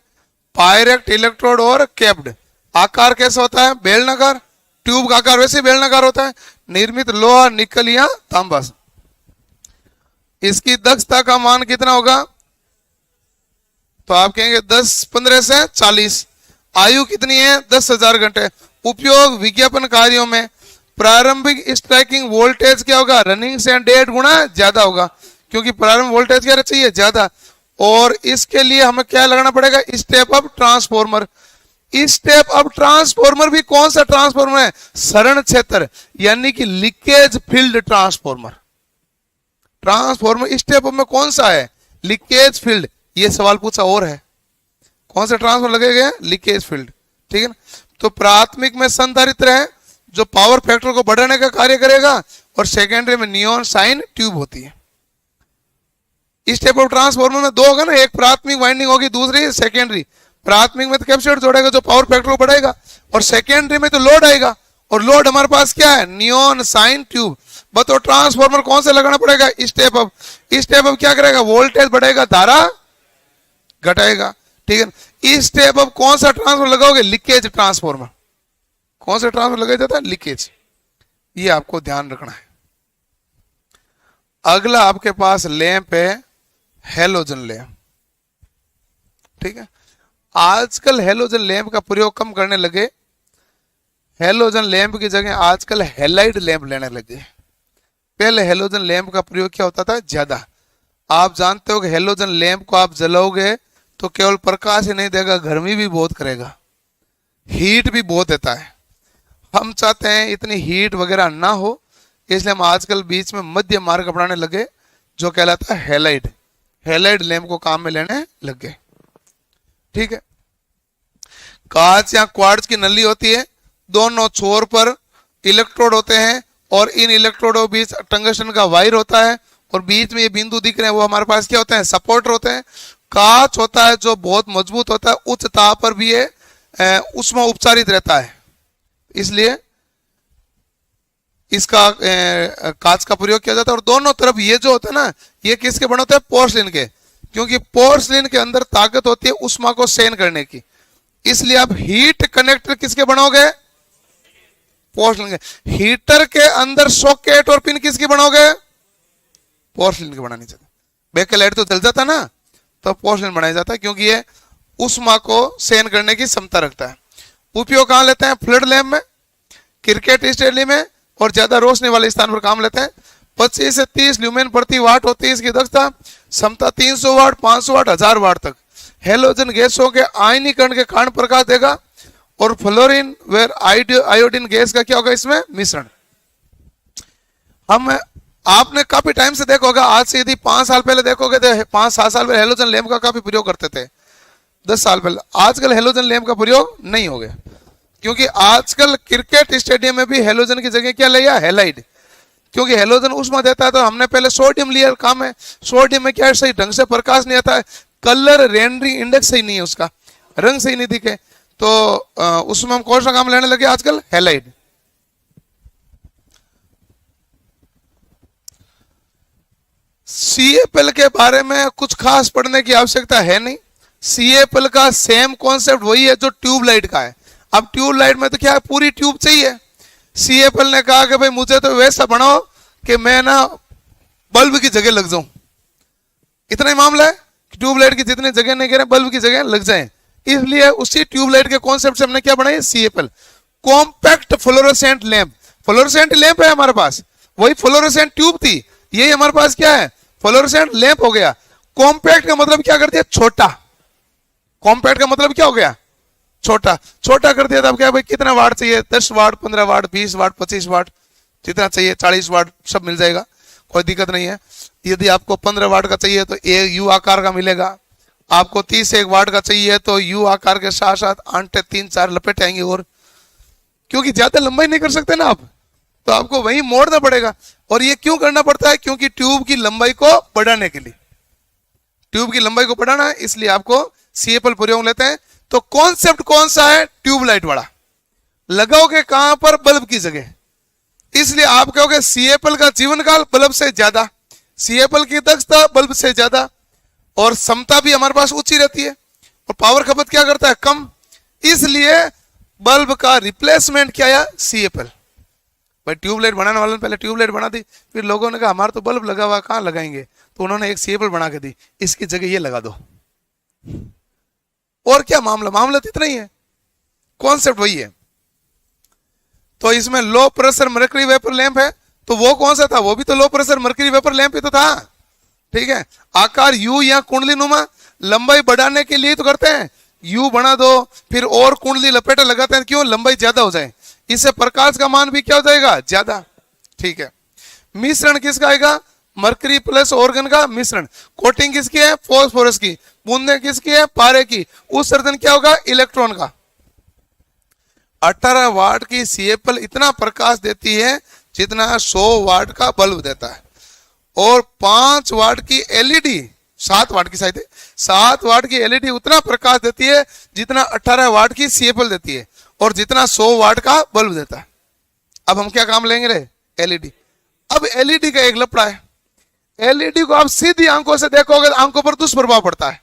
पायरेक्ट इलेक्ट्रोड और कैप्ड। आकार कैसा होता है, बेलनाकार। ट्यूब का आकार वैसे बेलनाकार होता है। निर्मित लोहा, निकल या तांबा। इसकी दक्षता का मान कितना होगा, तो आप कहेंगे 10, 15 से 40। आयु कितनी है, 10,000 घंटे। उपयोग विज्ञापन कार्यों में। प्रारंभिक स्ट्राइकिंग वोल्टेज क्या होगा, रनिंग से 1.5 गुना ज्यादा होगा, क्योंकि प्रारंभिक वोल्टेज क्या चाहिए, ज्यादा। और इसके लिए हमें क्या लगाना पड़ेगा, step up transformer. Step up transformer भी कौन सा ट्रांसफॉर्मर है, शरण क्षेत्र, यानी कि leakage field transformer. Transformer step up में कौन सा है, लीकेज फील्ड। ये सवाल पूछा और है, कौन सा ट्रांसफॉर्मर लगेगा, लीकेज फील्ड। ठीक है ना। तो प्राथमिक में संधारित्र है जो पावर फैक्टर को बढ़ाने का कार्य करेगा, और सेकेंडरी में नियॉन साइन ट्यूब होती है। इस टाइप ऑफ ट्रांसफॉर्मर में दो होगा ना, एक प्राथमिक वाइंडिंग होगी, दूसरी सेकेंडरी। प्राथमिक में तो कैपेसिटर जोड़ेगा जो पावर फैक्टर को बढ़ाएगा, और सेकेंडरी में तो लोड आएगा, और लोड हमारे पास क्या है, नियॉन साइन ट्यूब। बताओ ट्रांसफॉर्मर कौन से लगाना पड़ेगा, इस टाइप ऑफ। इस टाइप ऑफ क्या करेगा, वोल्टेज बढ़ेगा, धारा घटाएगा, ठीक है। इस टाइप ऑफ कौन सा ट्रांसफॉर्मर लगाओगे, लीकेज ट्रांसफॉर्मर। कौन सा ट्रांसफॉर्मर लगाया जाता है, लीकेज। ये आपको ध्यान रखना है। अगला आपके पास लैंप है, हेलोजन लैंप, ठीक है। आजकल हेलोजन लैंप का प्रयोग कम करने लगे। हेलोजन लैंप की जगह आजकल हेलाइड लैंप लेने लगे। पहले हेलोजन लैंप का प्रयोग क्या होता था, ज्यादा। आप जानते हो कि हेलोजन लैंप को आप जलाओगे तो केवल प्रकाश ही नहीं देगा, गर्मी भी बहुत करेगा, हीट भी बहुत देता है। हम चाहते हैं इतनी हीट वगैरह ना हो, इसलिए हम आजकल बीच में मध्य मार्ग अपनाने लगे, जो कहलाता है हेलाइड। हेलाइड लैंप को काम में लेने लगे, ठीक है। कांच या क्वार्ट्ज की नली होती है, दोनों छोर पर इलेक्ट्रोड होते हैं, और इन इलेक्ट्रोडों के बीच टंगस्टन का वायर होता है, और बीच में ये बिंदु दिख रहे हैं वो हमारे पास क्या होते हैं, सपोर्टर होते हैं। कांच होता है जो बहुत मजबूत होता है, उच्च ताप पर भी ये उसमें उपचारित रहता है, इसलिए इसका कांच का प्रयोग किया जाता है। और दोनों तरफ ये जो होता है ना, ये किसके बने होते हैं, पोर्सलिन के, क्योंकि पोर्सलिन के अंदर ताकत होती है उष्मा को सहन करने की, इसलिए आप हीट कनेक्टर किसके बनाओगे, पोर्सलिन के। हीटर के अंदर सॉकेट और पिन किसकी बनाओगे, पोर्सलिन की बनानी चाहिए। बेकलाइट तो जल जाता ना, तो पोर्सलिन बनाया जाता है, क्योंकि ये उष्मा को सहन करने की क्षमता रखता है। उपयोग कहां लेते हैं, फ्लड लैंप में, क्रिकेट स्टेडियम में, और ज्यादा रोशनी वाले स्थान पर काम लेते हैं। 25 से 30 ल्यूमेन प्रति वाट होती है इसकी दक्षता, क्षमता 300 वाट, 500 वाट, 1000 वाट तक। हेलोजन गैसों के आयनीकरण के कारण प्रकाश देगा, और फ्लोरीन वेर आयोडीन गैस का क्या होगा इसमें मिश्रण। हम आपने काफी टाइम से देखा होगा, आज से यदि 5 साल पहले देखोगे तो 5-7 साल पहले हेलोजन लैंप का काफी प्रयोग करते थे, 10 साल पहले। आजकल हेलोजन लैंप का प्रयोग नहीं हो गया, क्योंकि आजकल क्रिकेट स्टेडियम में भी हेलोजन की जगह क्या लिया, हेलाइड। क्योंकि हेलोजन उष्मा देता है, तो हमने पहले सोडियम लिया, काम है सोडियम में क्या सही ढंग से प्रकाश नहीं आता है, कलर रेंडरिंग इंडेक्स सही नहीं है, उसका रंग सही नहीं दिखे, तो उसमें हम कौन सा काम लेने लगे आजकल, हेलाइड। CFL के बारे में कुछ खास पढ़ने की आवश्यकता है नहीं। CFL का सेम कॉन्सेप्ट वही है जो ट्यूबलाइट का है। अब ट्यूबलाइट में तो क्या है, पूरी ट्यूब चाहिए। CFL ने कहा कि भाई मुझे तो वैसा बनाओ कि मैं ना बल्ब की जगह लग जाऊं, इतना ही मामला है। ट्यूबलाइट की जितनी जगह नहीं कह रहे, बल्ब की जगह लग जाए, इसलिए उसी ट्यूबलाइट के कॉन्सेप्ट से हमने क्या बनाई, CFL, compact fluorescent lamp. Fluorescent lamp है हमारे पास, वही फ्लोरोसेंट ट्यूब थी, यही हमारे पास क्या है, फ्लोरोसेंट लैंप हो गया। कॉम्पैक्ट का मतलब क्या कर दिया, छोटा। कॉम्पैक्ट का मतलब क्या हो गया, छोटा। छोटा कर दिया, तब क्या भाई कितना वाट चाहिए, 10 वाट, 15 वाट, 20 वाट, 25 वाट, जितना चाहिए, 40 वाट सब मिल जाएगा, कोई दिक्कत नहीं है। यदि आपको 15 वाट का चाहिए तो एक यू आकार का मिलेगा, आपको 31 वाट का चाहिए तो यू आकार के साथ साथ आंटे 3-4 लपेट आएंगे, और क्योंकि ज्यादा लंबाई नहीं कर सकते ना आप, तो आपको वही मोड़ना पड़ेगा। और ये क्यों करना पड़ता है, क्योंकि ट्यूब की लंबाई को बढ़ाने के लिए, ट्यूब की लंबाई को बढ़ाना है, इसलिए आपको CFL प्रयोग लेते हैं। तो कॉन्सेप्ट कौन सा है, ट्यूबलाइट वाला। लगाओगे कहां पर, बल्ब की जगह, इसलिए आप कहोगे CFL का जीवन काल बल्ब से ज्यादा, CFL की दक्षता बल्ब से ज्यादा, और क्षमता भी हमारे पास ऊंची रहती है, और पावर खपत क्या करता है, कम। इसलिए बल्ब का रिप्लेसमेंट क्या है, CFL। भाई ट्यूबलाइट बनाने वालों ने पहले ट्यूबलाइट बना दी, फिर लोगों ने कहा हमारा तो बल्ब लगा हुआ, कहां लगाएंगे, तो उन्होंने एक CFL बना के दी, इसकी जगह ये लगा दो। और क्या मामला तो इतना ही है, कॉन्सेप्ट वही है। तो इसमें low pressure mercury vapour lamp है, तो वो कौन सा था, वो भी तो low pressure mercury vapour lamp ही तो था, ठीक है। आकार यू या कुंडली नुमा, लंबाई बढ़ाने के लिए तो करते हैं, यू बना दो, फिर और कुंडली लपेटा लगाते हैं, क्यों, लंबाई ज्यादा हो जाए, इससे प्रकाश का मान भी क्या हो जाएगा, ज्यादा, ठीक है। मिश्रण किसका आएगा, मरकरी प्लस ऑर्गन का मिश्रण। कोटिंग किसकी है, फॉस्फोरस की। बूंदे किसकी है, पारे की। उत्सर्जन क्या होगा, इलेक्ट्रॉन का। 18 वाट की CFL इतना प्रकाश देती है जितना 100 वाट का बल्ब देता है, और 5 वाट की एलईडी, 7 वाट की शायद 7 वाट की एलईडी उतना प्रकाश देती है जितना 18 वाट की सीएफएल देती है, और जितना 100 वाट का बल्ब देता है। अब हम क्या काम लेंगे रे? एलईडी। अब एलईडी का एक लफड़ा है, एलईडी को आप सीधी आंखों से देखोगे आंखों पर दुष्प्रभाव पड़ता है।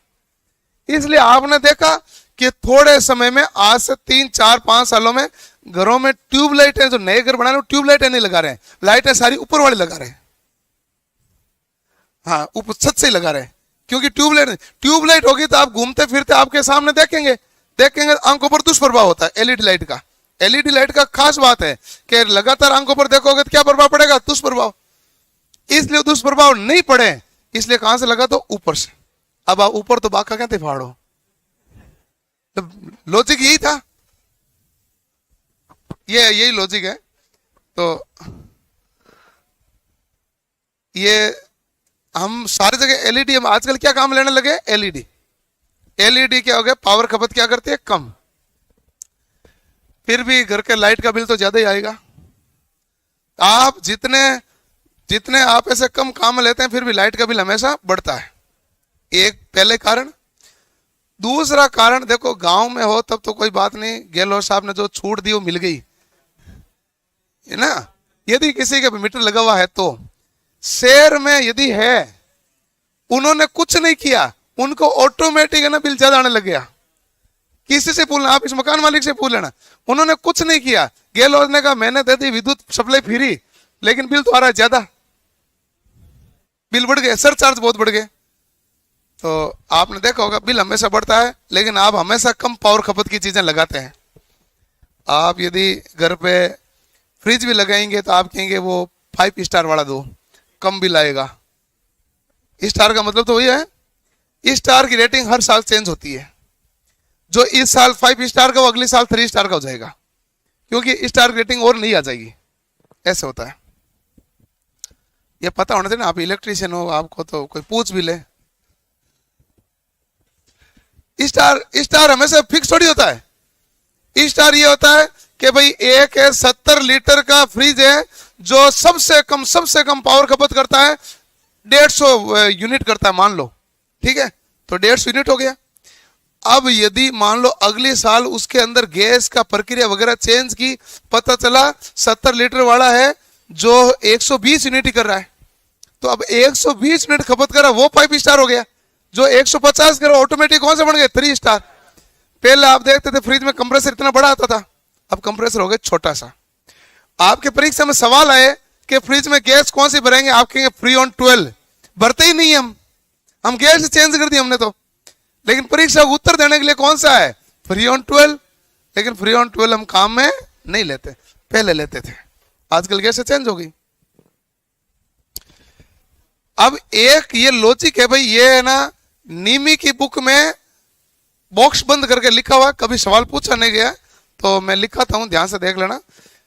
इसलिए आपने देखा कि थोड़े समय में, आज से 3, 4, 5 सालों में घरों में ट्यूबलाइट है, जो नए घर बना रहे हैं ट्यूबलाइटें नहीं लगा रहे हैं, लाइटें सारी ऊपर वाली लगा रहे हैं। हाँ, ऊपर छत से ही लगा रहे हैं, क्योंकि ट्यूबलाइट होगी तो आप घूमते फिरते आपके सामने देखेंगे आंखों पर दुष्प्रभाव होता है एलईडी लाइट का। एलईडी लाइट का खास बात है कि लगातार आंखों पर देखोगे तो क्या प्रभाव पड़ेगा? दुष्प्रभाव। इसलिए दुष्प्रभाव नहीं पड़े, इसलिए कहां से लगा? तो ऊपर से। अब आप ऊपर तो बाका कहते फाड़ो, तो लॉजिक यही था, यही लॉजिक है। तो ये हम सारी जगह एलईडी, हम आजकल क्या काम लेने लगे? एलईडी क्या हो गया? पावर खपत क्या करती है? कम। फिर भी घर के लाइट का बिल तो ज्यादा ही आएगा। आप जितने आप ऐसे कम काम लेते हैं फिर भी लाइट का बिल हमेशा बढ़ता है। एक पहले कारण। दूसरा कारण, देखो गांव में हो तब तो कोई बात नहीं, गहलोत साहब ने जो छूट दी वो मिल गई है ना, यदि किसी के मीटर लगा हुआ है तो। शहर में यदि है, उन्होंने कुछ नहीं किया, उनको ऑटोमेटिक है ना बिल ज्यादा आने लग गया। किसी से पूछना, आप इस मकान मालिक से पूछ लेना, उन्होंने कुछ नहीं किया। गहलोत ने कहा मैंने दे दी विद्युत सप्लाई फ्री, लेकिन बिल तो आ रहा है ज्यादा, बिल बढ़ गए, सरचार्ज बहुत बढ़ गए। तो आपने देखा होगा बिल हमेशा बढ़ता है, लेकिन आप हमेशा कम पावर खपत की चीजें लगाते हैं। आप यदि घर पे फ्रिज भी लगाएंगे तो आप कहेंगे वो 5 स्टार वाला दो, कम बिल आएगा। स्टार का मतलब तो वही है, स्टार की रेटिंग हर साल चेंज होती है। जो इस साल 5 स्टार का वो अगले साल 3 स्टार का हो जाएगा, क्योंकि स्टार की रेटिंग और नहीं आ जाएगी। ऐसे होता है, ये पता होना चाहिए ना। आप इलेक्ट्रिशियन हो, आपको तो कोई पूछ भी ले। स्टार हमेशा फिक्स थोड़ी होता है। स्टार ये होता है कि भाई एक है 70 लीटर का फ्रिज है जो सबसे कम पावर खपत करता है, 150 यूनिट करता है मान लो, ठीक है, तो 150 यूनिट हो गया। अब यदि मान लो अगले साल उसके अंदर गैस का प्रक्रिया वगैरह चेंज की, पता चला 70 लीटर वाला है जो 120 यूनिट ही कर रहा है, तो अब 120 यूनिट खपत कर रहा है वो 5 स्टार हो गया। जो 150 कर रहा ऑटोमेटिक कौन से बन गए? 3 स्टार। पहले आप देखते थे फ्रिज में कंप्रेसर इतना बड़ा आता था, अब कंप्रेसर हो गया छोटा सा। आपके परीक्षा में सवाल आए कि फ्रिज में गैस कौन सी भरेंगे, आप कहेंगे फ्री ऑन 12, भरते ही नहीं हम गैस चेंज कर दी हमने तो। लेकिन परीक्षा को उत्तर देने के लिए कौन सा है? Free on 12। लेकिन फ्री ऑन 12 हम काम में नहीं लेते, पहले लेते थे, आजकल गैस चेंज हो गई। अब एक ये लॉजिक है भाई, ये है ना नीमी की बुक में बॉक्स बंद करके लिखा हुआ, कभी सवाल पूछा नहीं गया तो मैं लिखाता हूं, ध्यान से देख लेना।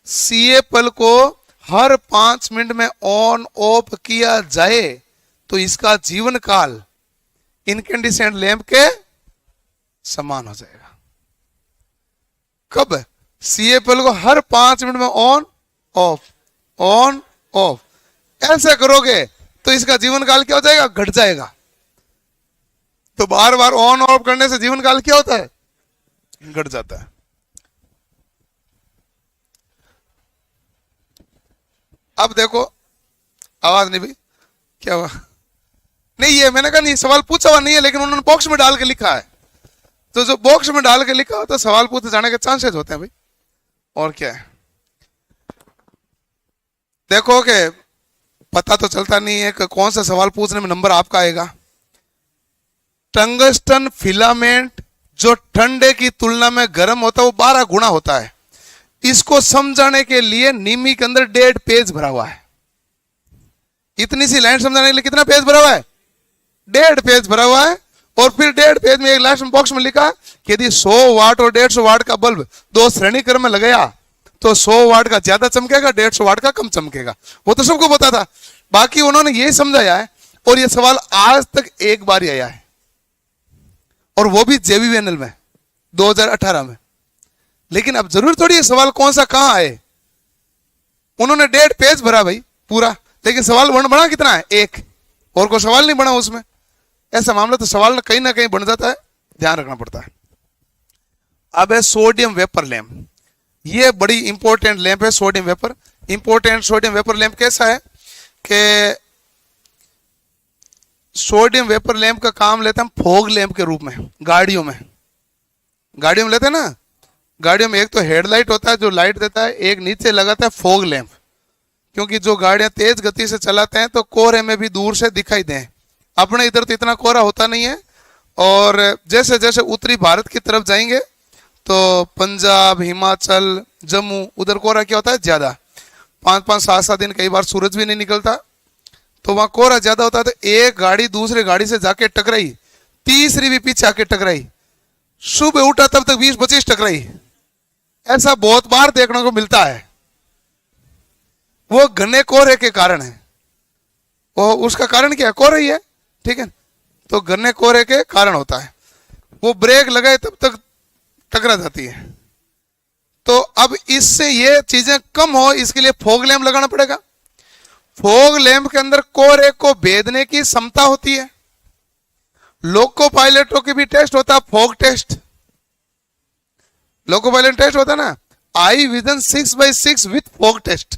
सीएपीएल को हर 5 मिनट में ऑन ऑफ किया जाए तो इसका जीवन काल इनकेंडिसेंट लैंप के समान हो जाएगा। कब? सीएपीएल को हर 5 मिनट में ऑन ऑफ ऐसे करोगे तो इसका जीवन काल क्या हो जाएगा? घट जाएगा। तो बार बार ऑन ऑफ करने से जीवन काल क्या होता है? घट जाता है। अब देखो, आवाज नहीं भाई, क्या हुआ? नहीं, ये मैंने कहा नहीं, सवाल पूछा हुआ नहीं है, लेकिन उन्होंने बॉक्स में डाल के लिखा है, तो जो बॉक्स में डाल के लिखा हो तो सवाल पूछे जाने के चांसेस होते हैं भाई। और क्या है, देखो कि पता तो चलता नहीं है कि कौन सा सवाल पूछने में नंबर आपका आएगा। टंगस्टन फिलामेंट जो ठंडे की तुलना में गर्म होता है वो 12 गुना होता है। इसको समझाने के लिए नीमी के अंदर 1.5 पेज भरा हुआ है। इतनी सी लाइन समझाने के लिए कितना पेज भरा हुआ है? 1.5 पेज भरा हुआ है। और फिर 1.5 पेज में एक लास्ट बॉक्स में लिखा कि यदि 100 वाट और 150 वाट का बल्ब 2 श्रेणी क्रम में लगाया तो 100 वाट का ज्यादा चमकेगा, 150 वाट का कम चमकेगा। वो तो सबको पता था, बाकी उन्होंने ये समझाया है। और ये सवाल आज तक एक बार ही आया है, और वो भी जेबीवीएनएल में 2018 में। लेकिन अब जरूर थोड़ी ये सवाल कौन सा कहां आए, उन्होंने 1.5 पेज भरा भाई पूरा, लेकिन सवाल बना कितना है? एक। और कोई सवाल नहीं बना उसमें। ऐसा मामला तो सवाल कहीं ना कहीं बन जाता है, ध्यान रखना पड़ता है। अब है सोडियम वेपर लैंप। ये बड़ी इंपॉर्टेंट लैंप है sodium vapour. Important sodium vapour lamp कैसा है कि सोडियम वेपर लैंप का काम लेते हैं हम फॉग लैंप के रूप में। गाड़ियों में लेते हैं ना, गाड़ियों में एक तो हेडलाइट होता है जो लाइट देता है, एक नीचे लगाता है फॉग लैंप, क्योंकि जो गाड़ियां तेज गति से चलाते हैं तो कोहरे में भी दूर से दिखाई दें। अपने इधर तो इतना कोहरा होता नहीं है, और जैसे जैसे उत्तरी भारत की तरफ जाएंगे तो पंजाब, हिमाचल, जम्मू, उधर कोहरा क्या होता है? ज्यादा। 5-5, 7-7 दिन कई बार सूरज भी नहीं निकलता, तो वहां कोहरा ज्यादा होता है। तो एक गाड़ी दूसरे गाड़ी से जाके टकराई, तीसरी भी पीछे आके टकराई, सुबह उठा तब तक 20-25 टकराई। ऐसा बहुत बार देखने को मिलता है। वो घने कोहरे के कारण है। वो उसका कारण क्या है? कोहरा ही है, ठीक है। तो घने कोहरे के कारण होता है। वो ब्रेक लगाए तब तक टकरा जाती है। तो अब इससे ये चीजें कम हो, इसके लिए फॉग लैंप लगाना पड़ेगा। फॉग लैंप के अंदर कोहरे को भेदने की क्षमता होती है। लोको पायलटों की भी टेस्ट होता है, fog test. Loco pilot test होता है ना, eye vision 6x6 with fog test.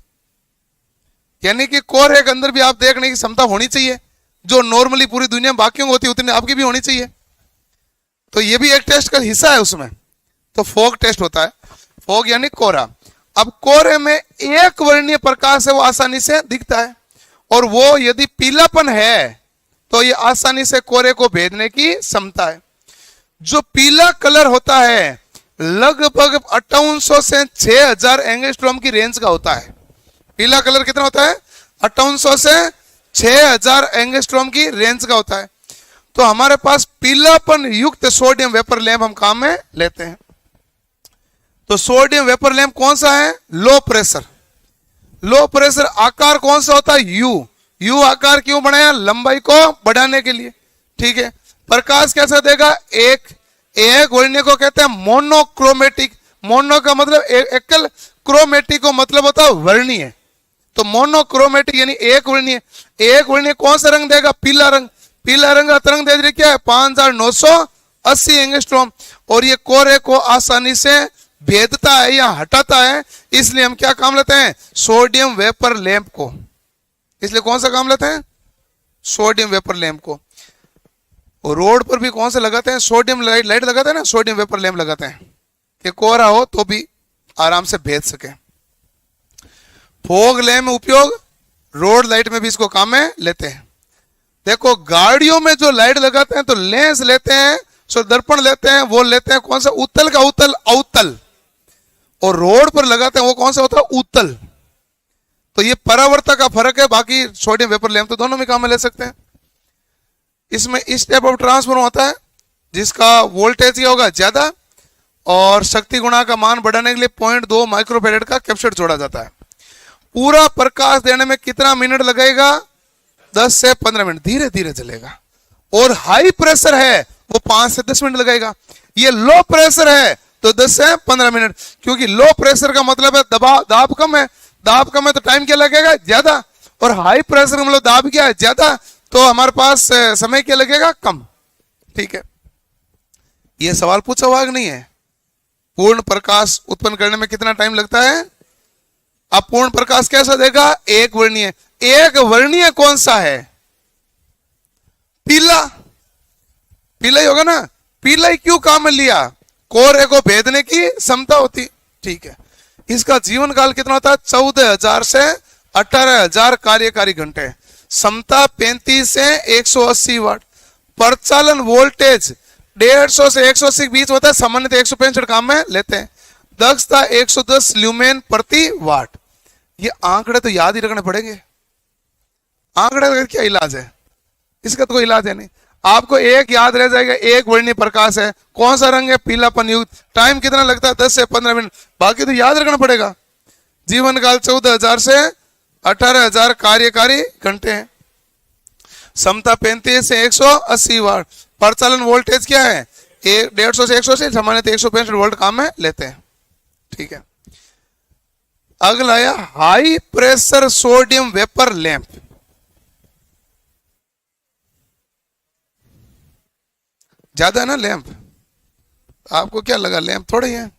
यानी कि कोहरे के अंदर भी आप देखने की क्षमता होनी चाहिए, जो नॉर्मली पूरी दुनिया में बाकियों को होती है उतनी आपकी भी होनी चाहिए। तो ये भी एक टेस्ट का हिस्सा है उसमें। तो फॉग टेस्ट होता है। फॉग यानी कोहरा। अब कोहरे में एक वर्णीय प्रकाश है, वो आसानी से दिखता है, और वो यदि पीलापन है तो ये आसानी से कोहरे को भेदने की क्षमता है। जो पीला कलर होता है लगभग 5800 से 6000 एंगस्ट्रॉम की रेंज का होता है। पीला कलर कितना होता है? 5800 से 6000 एंगस्ट्रॉम की रेंज का होता है। तो हमारे पास पीलापन युक्त सोडियम वेपर लैंप हम काम में लेते हैं। तो सोडियम वेपर लैंप कौन सा है? Low pressure. लो प्रेशर आकार कौन सा होता है? यू। यू आकार क्यों बनाया? लंबाई को बढ़ाने के लिए, ठीक है। प्रकाश कैसा देगा? एक वर्णीय को कहते हैं मोनोक्रोमेटिक। मोनो का मतलब एकल, क्रोमेटिक को मतलब होता है वर्णीय। तो मोनोक्रोमेटिक यानी एक वर्णीय। एक वर्णीय कौन सा रंग देगा? पीला रंग। पीला रंग का तरंग दैर्ध्य क्या है? 5980 एंगस्ट्रॉम। और ये कोहरे को आसानी से भेदता है या हटाता है, इसलिए हम क्या काम लेते हैं? सोडियम वेपर लैंप को। इसलिए कौन सा काम लेते हैं? सोडियम वेपर लैंप को। और रोड पर भी कौन सा लगाते हैं? सोडियम लाइट लगाते हैं ना, सोडियम वेपर लैंप लगाते हैं कि कोहरा हो तो भी आराम से भेद सके। फॉग लैंप में उपयोग रोड लाइट में भी इसको काम में लेते हैं। देखो गाड़ियों में जो लाइट लगाते हैं तो लेंस लेते हैं, सो दर्पण लेते हैं, वो लेते हैं कौन सा? उत्तल का उत्तल, अवतल। और रोड पर लगाते हैं वो कौन सा होता है? उत्तल। तो ये परावर्तक का फर्क है। बाकी सोडियम वेपर लैंप तो दोनों में काम में ले सकते हैं। इसमें इस टाइप ऑफ ट्रांसफॉर्मर होता है जिसका वोल्टेज क्या होगा? ज्यादा, और शक्ति गुणा का मान बढ़ाने के लिए 0.2 माइक्रोफेरेड का कैपेसिटर जोड़ा जाता है। पूरा प्रकाश देने में कितना मिनट लगेगा? 10 से 15 मिनट, धीरे धीरे चलेगा। और हाई प्रेशर है वो 5 से 10 मिनट लगेगा। ये लो प्रेशर है तो 10 से 15 मिनट, क्योंकि लो प्रेशर का मतलब है दबाव, दाब कम है। दाब कम है तो टाइम क्या लगेगा? ज्यादा। और हाई प्रेशर का मतलब दाब क्या है? ज्यादा, तो हमारे पास समय क्या लगेगा? कम, ठीक है। ये सवाल पूछा हुआ कि नहीं है? पूर्ण प्रकाश उत्पन्न करने में कितना टाइम लगता है? अब पूर्ण प्रकाश कैसा देगा? एक वर्णीय। एक वर्णीय कौन सा है? पीला। पीला ही होगा ना। पीला ही क्यों काम में लिया? कोहरे को भेदने की क्षमता होती, ठीक है। इसका जीवन काल कितना होता है? 14,000 से 18,000 कार्यकारी घंटे। क्षमता 35 से 180 वाट। प्रचालन वोल्टेज 150 से 180 के बीच होता है, सामान्यतः 165 काम में लेते हैं। दक्षता 110 ल्यूमेन प्रति वाट। ये आंकड़े तो याद ही रखने पड़ेंगे। आंकड़े का क्या इलाज है? इसका तो कोई इलाज है नहीं। आपको एक याद रह जाएगा, एक वर्णीय प्रकाश है, कौन सा रंग है? पीलापन युक्त। टाइम कितना लगता है? 10 से 15 मिनट। बाकी तो याद रखना पड़ेगा। जीवन काल 14,000 से 18,000 कार्यकारी घंटे हैं। क्षमता 35 से 180 वाट। प्रचालन वोल्टेज क्या है? 150 से 180, सामान्यतः 165 वोल्ट काम में लेते हैं, ठीक है। अगला है high pressure sodium vapour lamp. ज्यादा है ना लैंप, आपको क्या लगा लैंप थोड़े ही है।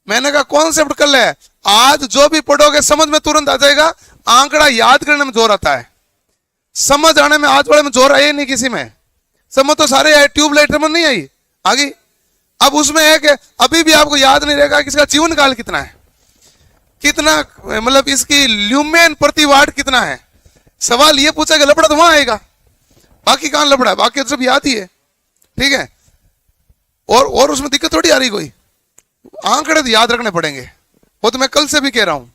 मैंने कहा कॉन्सेप्ट कर ले, आज जो भी पढ़ोगे समझ में तुरंत आ जाएगा। आंकड़ा याद करने में जोर आता है, समझ आने में आज वाले में जोर आया नहीं किसी में। समझ तो सारे आए, ट्यूबलाइट में नहीं आई आगे। अब उसमें है कि अभी भी आपको याद नहीं रहेगा कि इसका जीवन काल कितना है, कितना मतलब इसकी ल्यूमेन प्रति वाट कितना है। सवाल ये पूछा कि लपड़ा तो वहां आएगा, बाकी कहां लपड़ा है, बाकी तो सब याद ही है। ठीक है, और उसमें दिक्कत थोड़ी आ रही कोई, आंकड़े तो याद रखने पड़ेंगे। वो तो मैं कल से भी कह रहा हूं।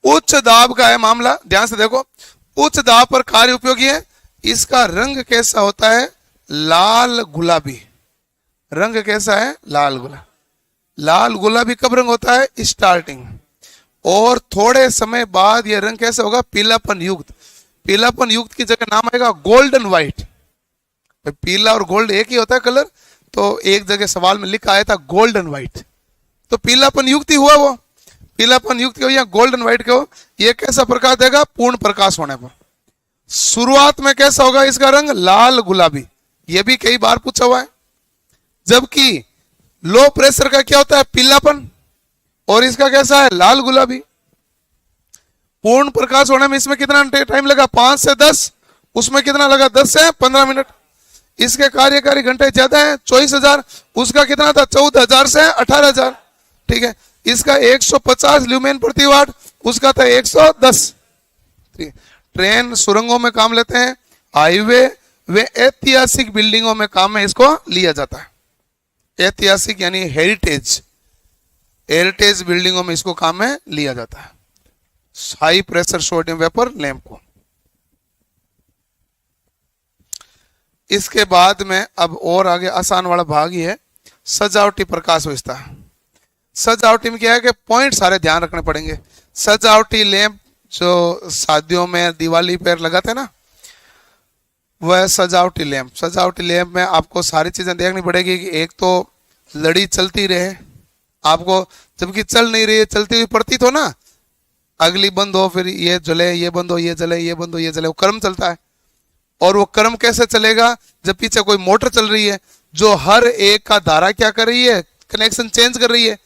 उच्च दाब का है मामला, ध्यान से देखो। उच्च दाब पर कार्य उपयोगी है। इसका रंग कैसा होता है, लाल गुलाबी। रंग कैसा है, लाल गुलाबी। लाल गुलाबी कब रंग होता है, स्टार्टिंग, और थोड़े समय बाद यह रंग कैसा होगा, पीलापन युक्त। पीलापन युक्त की जगह नाम आएगा गोल्डन व्हाइट। पीला और गोल्ड एक ही होता है कलर, तो एक जगह सवाल में लिखा आया था गोल्डन व्हाइट, तो पीलापन युक्त ही हुआ वो। पीलापन युक्त हो या गोल्डन व्हाइट के हो, ये कैसा प्रकाश देगा, पूर्ण प्रकाश होने पर। शुरुआत में कैसा होगा इसका रंग, लाल गुलाबी। ये भी कई बार पूछा हुआ है। जबकि लो प्रेशर का क्या होता है, पीलापन, और इसका कैसा है, लाल गुलाबी। पूर्ण प्रकाश होने में इसमें कितना टाइम लगा, 5 से 10, उसमें कितना लगा, 10 से 15 मिनट। इसके कार्यकारी घंटे ज्यादा है, 24,000, उसका कितना था, 14,000 से 18,000। ठीक है, इसका 150 ल्यूमेन प्रति वाट, उसका था 110। ठीक है, ट्रेन सुरंगों में काम लेते हैं, हाईवे वे ऐतिहासिक बिल्डिंगों में काम में इसको लिया जाता है। ऐतिहासिक यानी हेरिटेज, हेरिटेज बिल्डिंगों में इसको काम में लिया जाता है, high pressure sodium vapour lamp को। इसके बाद में अब और आगे आसान वाला भाग ही है, सजावटी प्रकाश व्यवस्था। सजावटी में क्या है कि पॉइंट सारे ध्यान रखने पड़ेंगे। सजावटी लैंप जो शादियों में दिवाली पर लगाते हैं ना, वह सजावटी लैंप। सजावटी लैंप में आपको सारी चीजें देखनी पड़ेगी कि एक तो लड़ी चलती रहे आपको, जबकि चल नहीं रही है, चलती हुई प्रतीत हो ना, अगली बंद हो, फिर ये जले, ये बंद हो, ये जले, ये बंद हो, ये जले, वो क्रम चलता है। और वो क्रम कैसे चलेगा, जब पीछे कोई मोटर चल रही है जो हर एक का धारा क्या कर रही है, कनेक्शन चेंज कर रही है,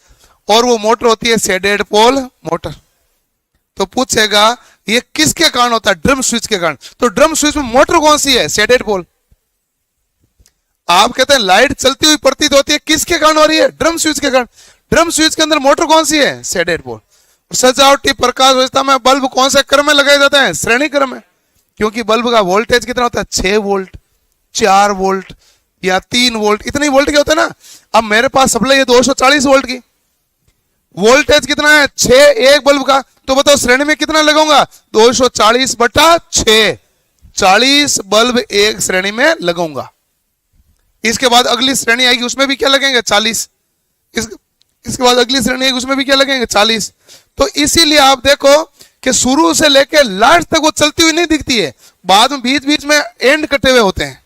और वो मोटर होती है शेडेड पोल मोटर। तो पूछेगा ये किसके कारण होता है, ड्रम स्विच के कारण। तो ड्रम स्विच में मोटर कौन सी है, शेडेड पोल। आप कहते हैं लाइट चलती हुई प्रतीत होती है, किसके कारण हो रही है, ड्रम स्विच के कारण। ड्रम स्विच के अंदर मोटर कौन सी है, शेडेड पोल। सजावटी प्रकाश व्यवस्था में बल्ब कौन से क्रम में लगाए जाते हैं, श्रेणी क्रम में, क्योंकि बल्ब का वोल्टेज कितना होता है, 6 वोल्ट, 4 वोल्ट या 3 वोल्ट, इतनी वोल्ट के होते हैं ना। अब मेरे पास सप्लाई है 240 वोल्ट की, वोल्टेज कितना है 6 एक बल्ब का, तो बताओ श्रेणी में कितना लगाऊंगा, 240/6, 40 बल्ब एक श्रेणी में लगाऊंगा। इसके बाद अगली श्रेणी आएगी, उसमें भी क्या लगेंगे, 40। इसके बाद अगली श्रेणी आएगी, उसमें भी क्या लगेंगे, 40। तो इसीलिए आप देखो कि शुरू से लेकर लास्ट तक वो चलती हुई नहीं दिखती है, बाद में बीच बीच में एंड कटे हुए होते हैं,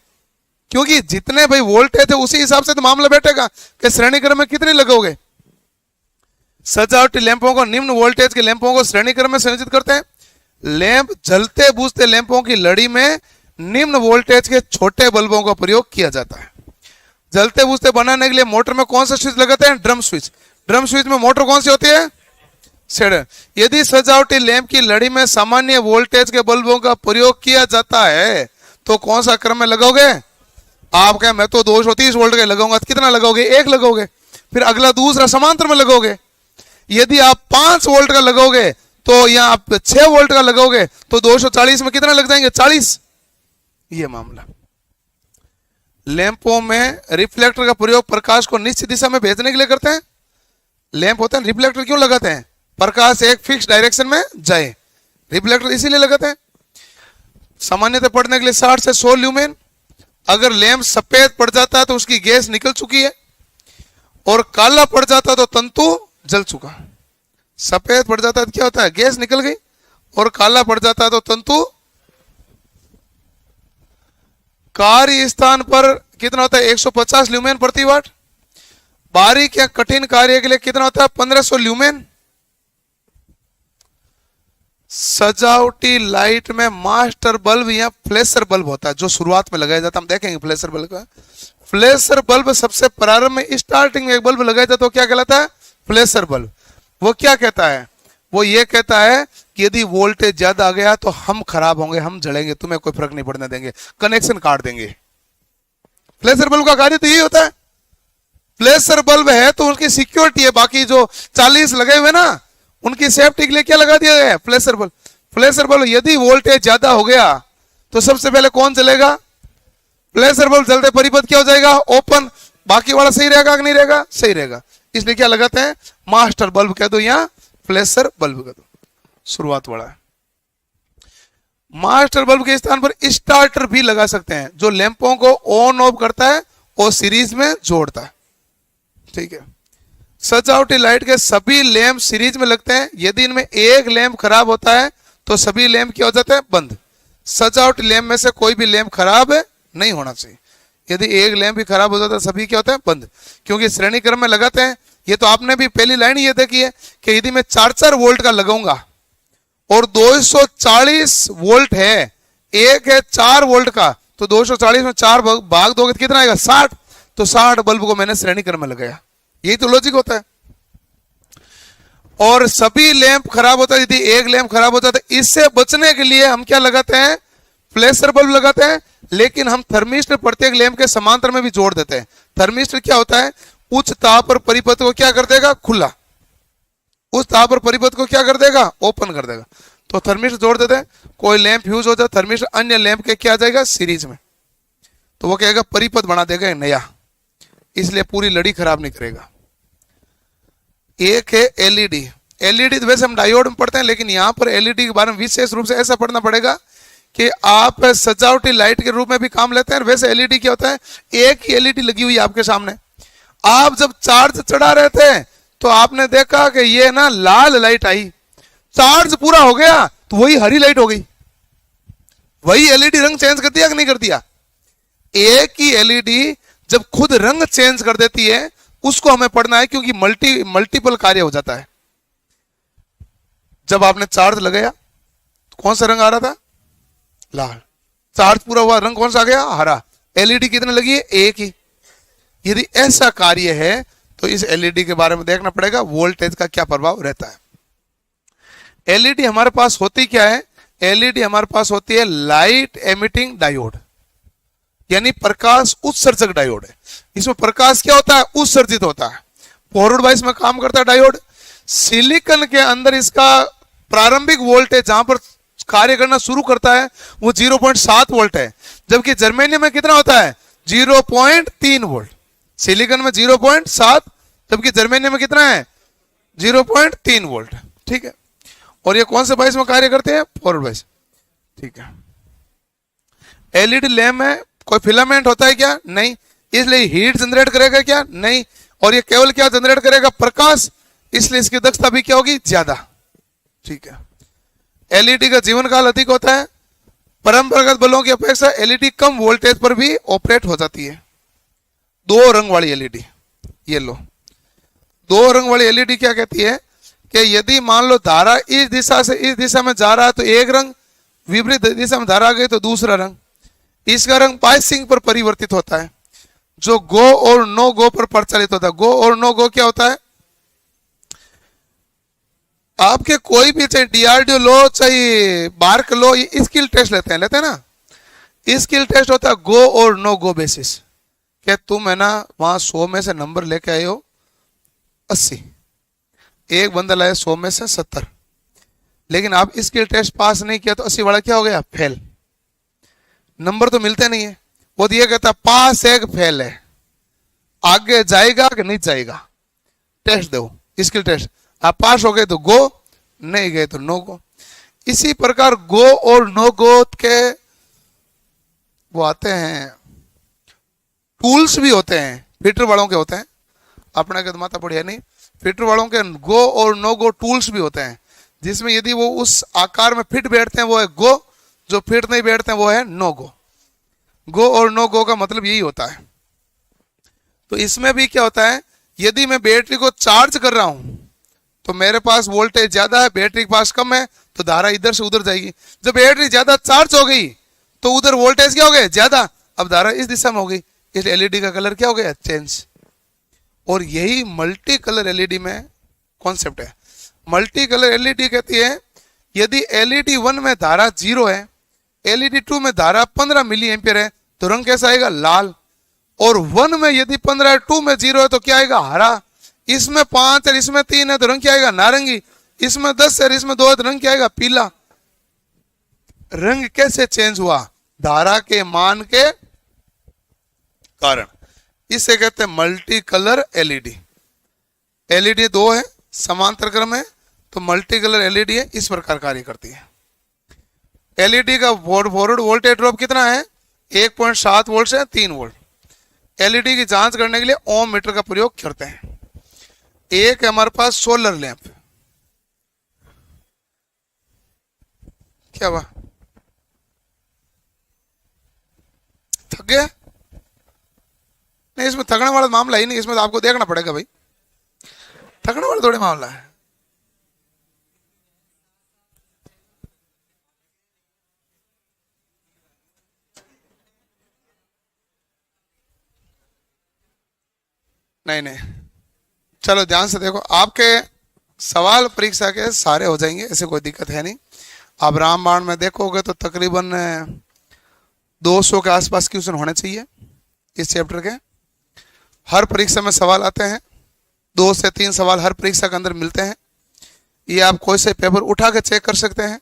क्योंकि जितने भाई वोल्टेज है उसी हिसाब से तो मामला बैठेगा कि श्रेणी क्रम में कितने लगोगे। सजावटी लैंपों को, निम्न वोल्टेज के लैंपों को श्रेणी क्रम में संयोजित करते हैं। लैंप जलते बुझते लैंपों की लड़ी में निम्न वोल्टेज के छोटे बल्बों का प्रयोग किया जाता है। जलते बुझते बनाने के लिए मोटर में कौन सा स्विच लगाते हैं, ड्रम स्विच। ड्रम स्विच में मोटर कौन सी होती है, शेडर। यदि सजावटी लैंप की लड़ी में सामान्य वोल्टेज के बल्बों का प्रयोग किया जाता है तो कौन सा क्रम में लगाओगे, आप कहें मैं तो 230 वोल्ट का लगाऊंगा, तो कितना लगाओगे, 1 लगाओगे, फिर अगला दूसरा समांतर में लगाओगे। यदि आप 5 वोल्ट का लगाओगे तो या आप 6 वोल्ट का लगाओगे तो 240 में कितना लग जाएंगे, 40। ये मामला। लैंपों में रिफ्लेक्टर का प्रयोग प्रकाश को निश्चित दिशा में भेजने के लिए करते हैं। लैंप होता है, रिफ्लेक्टर क्यों लगाते हैं, प्रकाश एक फिक्स डायरेक्शन में जाए, रिफ्लेक्टर इसीलिए लगाते हैं। सामान्यतः पढ़ने के लिए 60 से 100 ल्यूमेन। अगर लैंप सफेद पड़ जाता है तो उसकी गैस निकल चुकी है, और काला पड़ जाता है तो तंतु जल चुका। सफेद पड़ जाता है तो क्या होता है, गैस निकल गई, और काला पड़ जाता है तो तंतु। कार्य स्थान पर कितना होता है, 150 ल्यूमेन प्रति वाट। बारीक या कठिन कार्य के लिए कितना होता है, 1500 ल्यूमेन। सजावटी लाइट में मास्टर बल्ब या फ्लैशर बल्ब होता है जो शुरुआत में लगाया जाता है। हम देखेंगे फ्लैशर बल्ब का। फ्लैशर बल्ब सबसे प्रारंभ में स्टार्टिंग में एक बल्ब लगाया जाता है तो क्या कहलाता है? Flasher bulb. वो क्या कहता है? वो ये कहता है कि यदि वोल्टेज ज्यादा आ गया तो हम खराब होंगे, हम जलेंगे, तुम्हें कोई फर्क नहीं पड़ने देंगे, कनेक्शन काट देंगे। फ्लैशर बल्ब का कार्य तो यही होता है। फ्लैशर बल्ब है तो उनकी सिक्योरिटी है, बाकी जो 40 लगे हुए ना उनकी सेफ्टी के लिए क्या लगा दिया गया है? Flasher bulb. फ्लैशर बल्ब यदि वोल्टेज ज्यादा हो गया तो सबसे पहले कौन जलेगा? फ्लैशर बल्ब जलते परिपथ क्या हो जाएगा? ओपन। बाकी वाला सही रहेगा कि नहीं रहेगा? सही रहेगा। इसलिए क्या लगाते हैं? मास्टर बल्ब कह दो या फ्लैशर बल्ब कह दो, शुरुआत वाला है। मास्टर बल्ब के स्थान पर स्टार्टर भी लगा सकते हैं जो लैंपों को ऑन ऑफ करता है और सीरीज में जोड़ता है। ठीक है। सजावटी लाइट के सभी लैंप सीरीज में लगते हैं। यदि इनमें एक लैंप खराब होता है तो सभी लैंप क्या हो जाते हैं? बंद। सजावटी लैंप में से कोई भी लैंप खराब नहीं होना चाहिए। यदि एक लैंप भी खराब हो जाता है सभी क्या होते हैं? बंद, क्योंकि श्रेणी क्रम में लगाते हैं। ये तो आपने भी पहली लाइन ये देखी है कि यदि मैं 4-4 वोल्ट का लगाऊंगा और 240 वोल्ट है, एक है 4 वोल्ट का, तो 240 में 4 भाग दोगे तो कितना आएगा? 60। तो 60 बल्ब को मैंने श्रेणी क्रम में लगाया। यही तो लॉजिक होता है। और सभी लैंप खराब होता है, यदि एक लैंप खराब होता है तो इससे बचने के लिए हम क्या लगाते हैं? फ्लैशर बल्ब लगाते हैं। लेकिन हम थर्मिस्टर प्रत्येक लैंप के समांतर में भी जोड़ देते हैं। थर्मिस्टर क्या होता है? उच्च ताप पर परिपथ को क्या कर देगा? खुला। उस ताप पर परिपथ को क्या कर देगा? ओपन कर देगा। तो थर्मिस्टर जोड़ देते हैं। कोई लैंप फ्यूज हो जाए थर्मिस्टर अन्य लैंप के क्या आ जाएगा? सीरीज में। तो वो कहेगा परिपथ बना देगा नया, इसलिए पूरी लड़ी खराब नहीं करेगा। एक है एलईडी। एलईडी तो वैसे हम डायोड में पढ़ते हैं, लेकिन यहां पर एलईडी के बारे में विशेष रूप से ऐसा पढ़ना पड़ेगा कि आप सजावटी लाइट के रूप में भी काम लेते हैं। वैसे एलईडी क्या होता है? एक ही एलईडी लगी हुई है आपके सामने। आप जब चार्ज चढ़ा रहे थे तो आपने देखा कि ये ना लाल लाइट आई, चार्ज पूरा हो गया तो वही हरी लाइट हो गई। वही एलईडी रंग चेंज कर दिया कि नहीं कर दिया? एक ही एलईडी जब खुद रंग चेंज कर देती है उसको हमें पढ़ना है, क्योंकि मल्टीपल कार्य हो जाता है। जब आपने चार्ज लगाया तो कौन सा रंग आ रहा था? लाल। चार्ज पूरा हुआ, रंग कौन सा आ गया? हरा। एलईडी कितने लगी है? एक ही। यदि ऐसा कार्य है तो इस एलईडी के बारे में देखना पड़ेगा वोल्टेज का क्या प्रभाव रहता है। एलईडी हमारे पास होती क्या है? एलईडी हमारे पास होती है लाइट एमिटिंग डायोड, यानी प्रकाश उत्सर्जक डायोड है। इसमें प्रकाश क्या होता है? उत्सर्जित होता है। फॉरवर्ड वाइस में काम करता है डायोड। सिलिकॉन के अंदर इसका प्रारंभिक वोल्टेज जहां पर कार्य करना शुरू करता है वो 0.7 वोल्ट है, जबकि जर्मेनियम में कितना होता है? 0.3 वोल्ट। सिलिकॉन में 0.7, जबकि जर्मेनियम में कितना है? 0.3 वोल्ट। ठीक है। और ये कौन से वाइस में कार्य करते हैं? Forward bias. ठीक है। एलईडी लैम्प में कोई फिलामेंट होता है क्या? नहीं। इसलिए हीट जनरेट करेगा क्या? नहीं। और ये केवल क्या जनरेट करेगा? प्रकाश। इसलिए इसकी दक्षता भी क्या होगी? ज्यादा। ठीक है। एलईडी का जीवन काल अधिक होता है। परंपरागत बल्बों की अपेक्षा एलईडी कम वोल्टेज पर भी ऑपरेट हो जाती है। 2 रंग वाली एलईडी, ये लो 2 रंग वाली एलईडी क्या कहती है कि यदि मान लो धारा इस दिशा से इस दिशा में जा रहा है तो एक रंग, विपरीत दिशा में धारा आ गई तो दूसरा रंग। इसका रंग बायसिंग पर परिवर्तित होता है, जो गो और नो गो पर प्रचलित होता है। गो और नो गो क्या होता है? आपके कोई भी चाहे डीआरडीओ लो चाहे बार्क लो, ये स्किल टेस्ट लेते हैं ना। स्किल टेस्ट होता है गो और नो गो बेसिस। क्या तुम है ना वहां 100 में से नंबर लेके आए हो 80, एक बंदा लाया 100 में से 70, लेकिन आप स्किल टेस्ट पास नहीं किया तो 80 वाला क्या हो गया? फेल। नंबर तो मिलते नहीं है। वो ये कहता पास एक फेल है, आगे जाएगा कि नहीं जाएगा? टेस्ट दो, स्किल टेस्ट। आप पास हो गए तो गो, नहीं गए तो नो गो। इसी प्रकार गो और नो गो के वो आते हैं, टूल्स भी होते हैं, फिटर वालों के होते हैं। अपना के माता बढ़िया नहीं, फिटर वालों के गो और नो गो टूल्स भी होते हैं, जिसमें यदि वो उस आकार में फिट बैठते हैं वो है गो, जो फिट नहीं बैठते हैं वो है नो गो। गो और नो गो का मतलब यही होता है। तो इसमें भी क्या होता है, यदि मैं बैटरी को चार्ज कर रहा हूं तो मेरे पास वोल्टेज ज्यादा है, बैटरी के पास कम है, तो धारा इधर से उधर जाएगी। जब बैटरी ज्यादा चार्ज हो गई तो उधर वोल्टेज क्या हो गया, ज्यादा, अब धारा इस दिशा में हो गई, इसलिए एलईडी का कलर क्या हो गया, चेंज। और यही मल्टी कलर एलईडी में कॉन्सेप्ट है। मल्टी कलर एलईडी कहती है यदि एलईडी 1 में धारा 0 है, एलईडी 2 में धारा 15 मिली एम्पियर है, तो रंग कैसा आएगा, लाल। और 1 में यदि 15 है, 2 में 0 है, तो क्या आएगा, हरा। इसमें 5 है, इसमें 3 है, तो रंग क्या आएगा, नारंगी। इसमें 10 है, इसमें 2 है, तो रंग क्या आएगा, पीला। रंग कैसे चेंज हुआ, धारा के मान के कारण। इसे कहते हैं मल्टी कलर एलईडी। एलईडी 2 है, समांतर क्रम है, तो मल्टी कलर एलईडी है, इस प्रकार कार्य करती है। एलईडी का फॉरवर्ड वोल्टेज ड्रॉप कितना है, 1.7 वोल्ट से 3 वोल्ट। एलईडी की जांच करने के लिए ओम मीटर का प्रयोग करते हैं। एक है हमारे पास सोलर लैंप। क्या हुआ, थक गया? नहीं, इसमें थकने वाला मामला ही नहीं, इसमें तो आपको देखना पड़ेगा भाई, थकने वाला थोड़े मामला है। नहीं नहीं, चलो ध्यान से देखो, आपके सवाल परीक्षा के सारे हो जाएंगे, ऐसे कोई दिक्कत है नहीं। आप रामबाण में देखोगे तो तकरीबन 200 के आसपास क्वेश्चन होने चाहिए इस चैप्टर के। हर परीक्षा में सवाल आते हैं, 2 से 3 सवाल हर परीक्षा के अंदर मिलते हैं। ये आप कोई से पेपर उठा के चेक कर सकते हैं,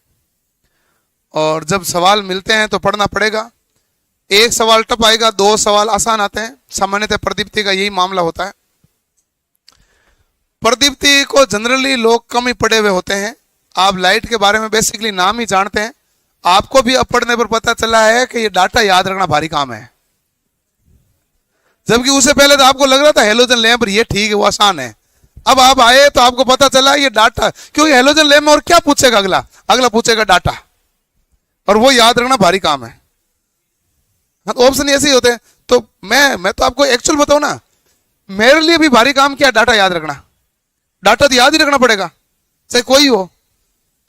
और जब सवाल मिलते हैं तो पढ़ना पड़ेगा। एक सवाल टफ आएगा, 2 सवाल आसान आते हैं। सामान्यतः प्रदीप्ति का यही मामला होता है। प्रदीप्ति को जनरली लोग कम ही पढ़े हुए होते हैं। आप लाइट के बारे में बेसिकली नाम ही जानते हैं। आपको भी अब पढ़ने पर पता चला है कि ये डाटा याद रखना भारी काम है, जबकि उससे पहले तो आपको लग रहा था हेलोजन लैंप ये ठीक है, वो आसान है। अब आप आए तो आपको पता चला ये डाटा, क्योंकि हेलोजन लैंप में और क्या पूछेगा, अगला पूछेगा डाटा, और वो याद रखना भारी काम है। हाँ, तो ऑप्शन ऐसे ही होते हैं। तो मैं तो आपको एक्चुअल बताऊं ना, मेरे लिए भी भारी काम क्या, डाटा याद रखना। डाटा तो याद ही रखना पड़ेगा, चाहे कोई हो।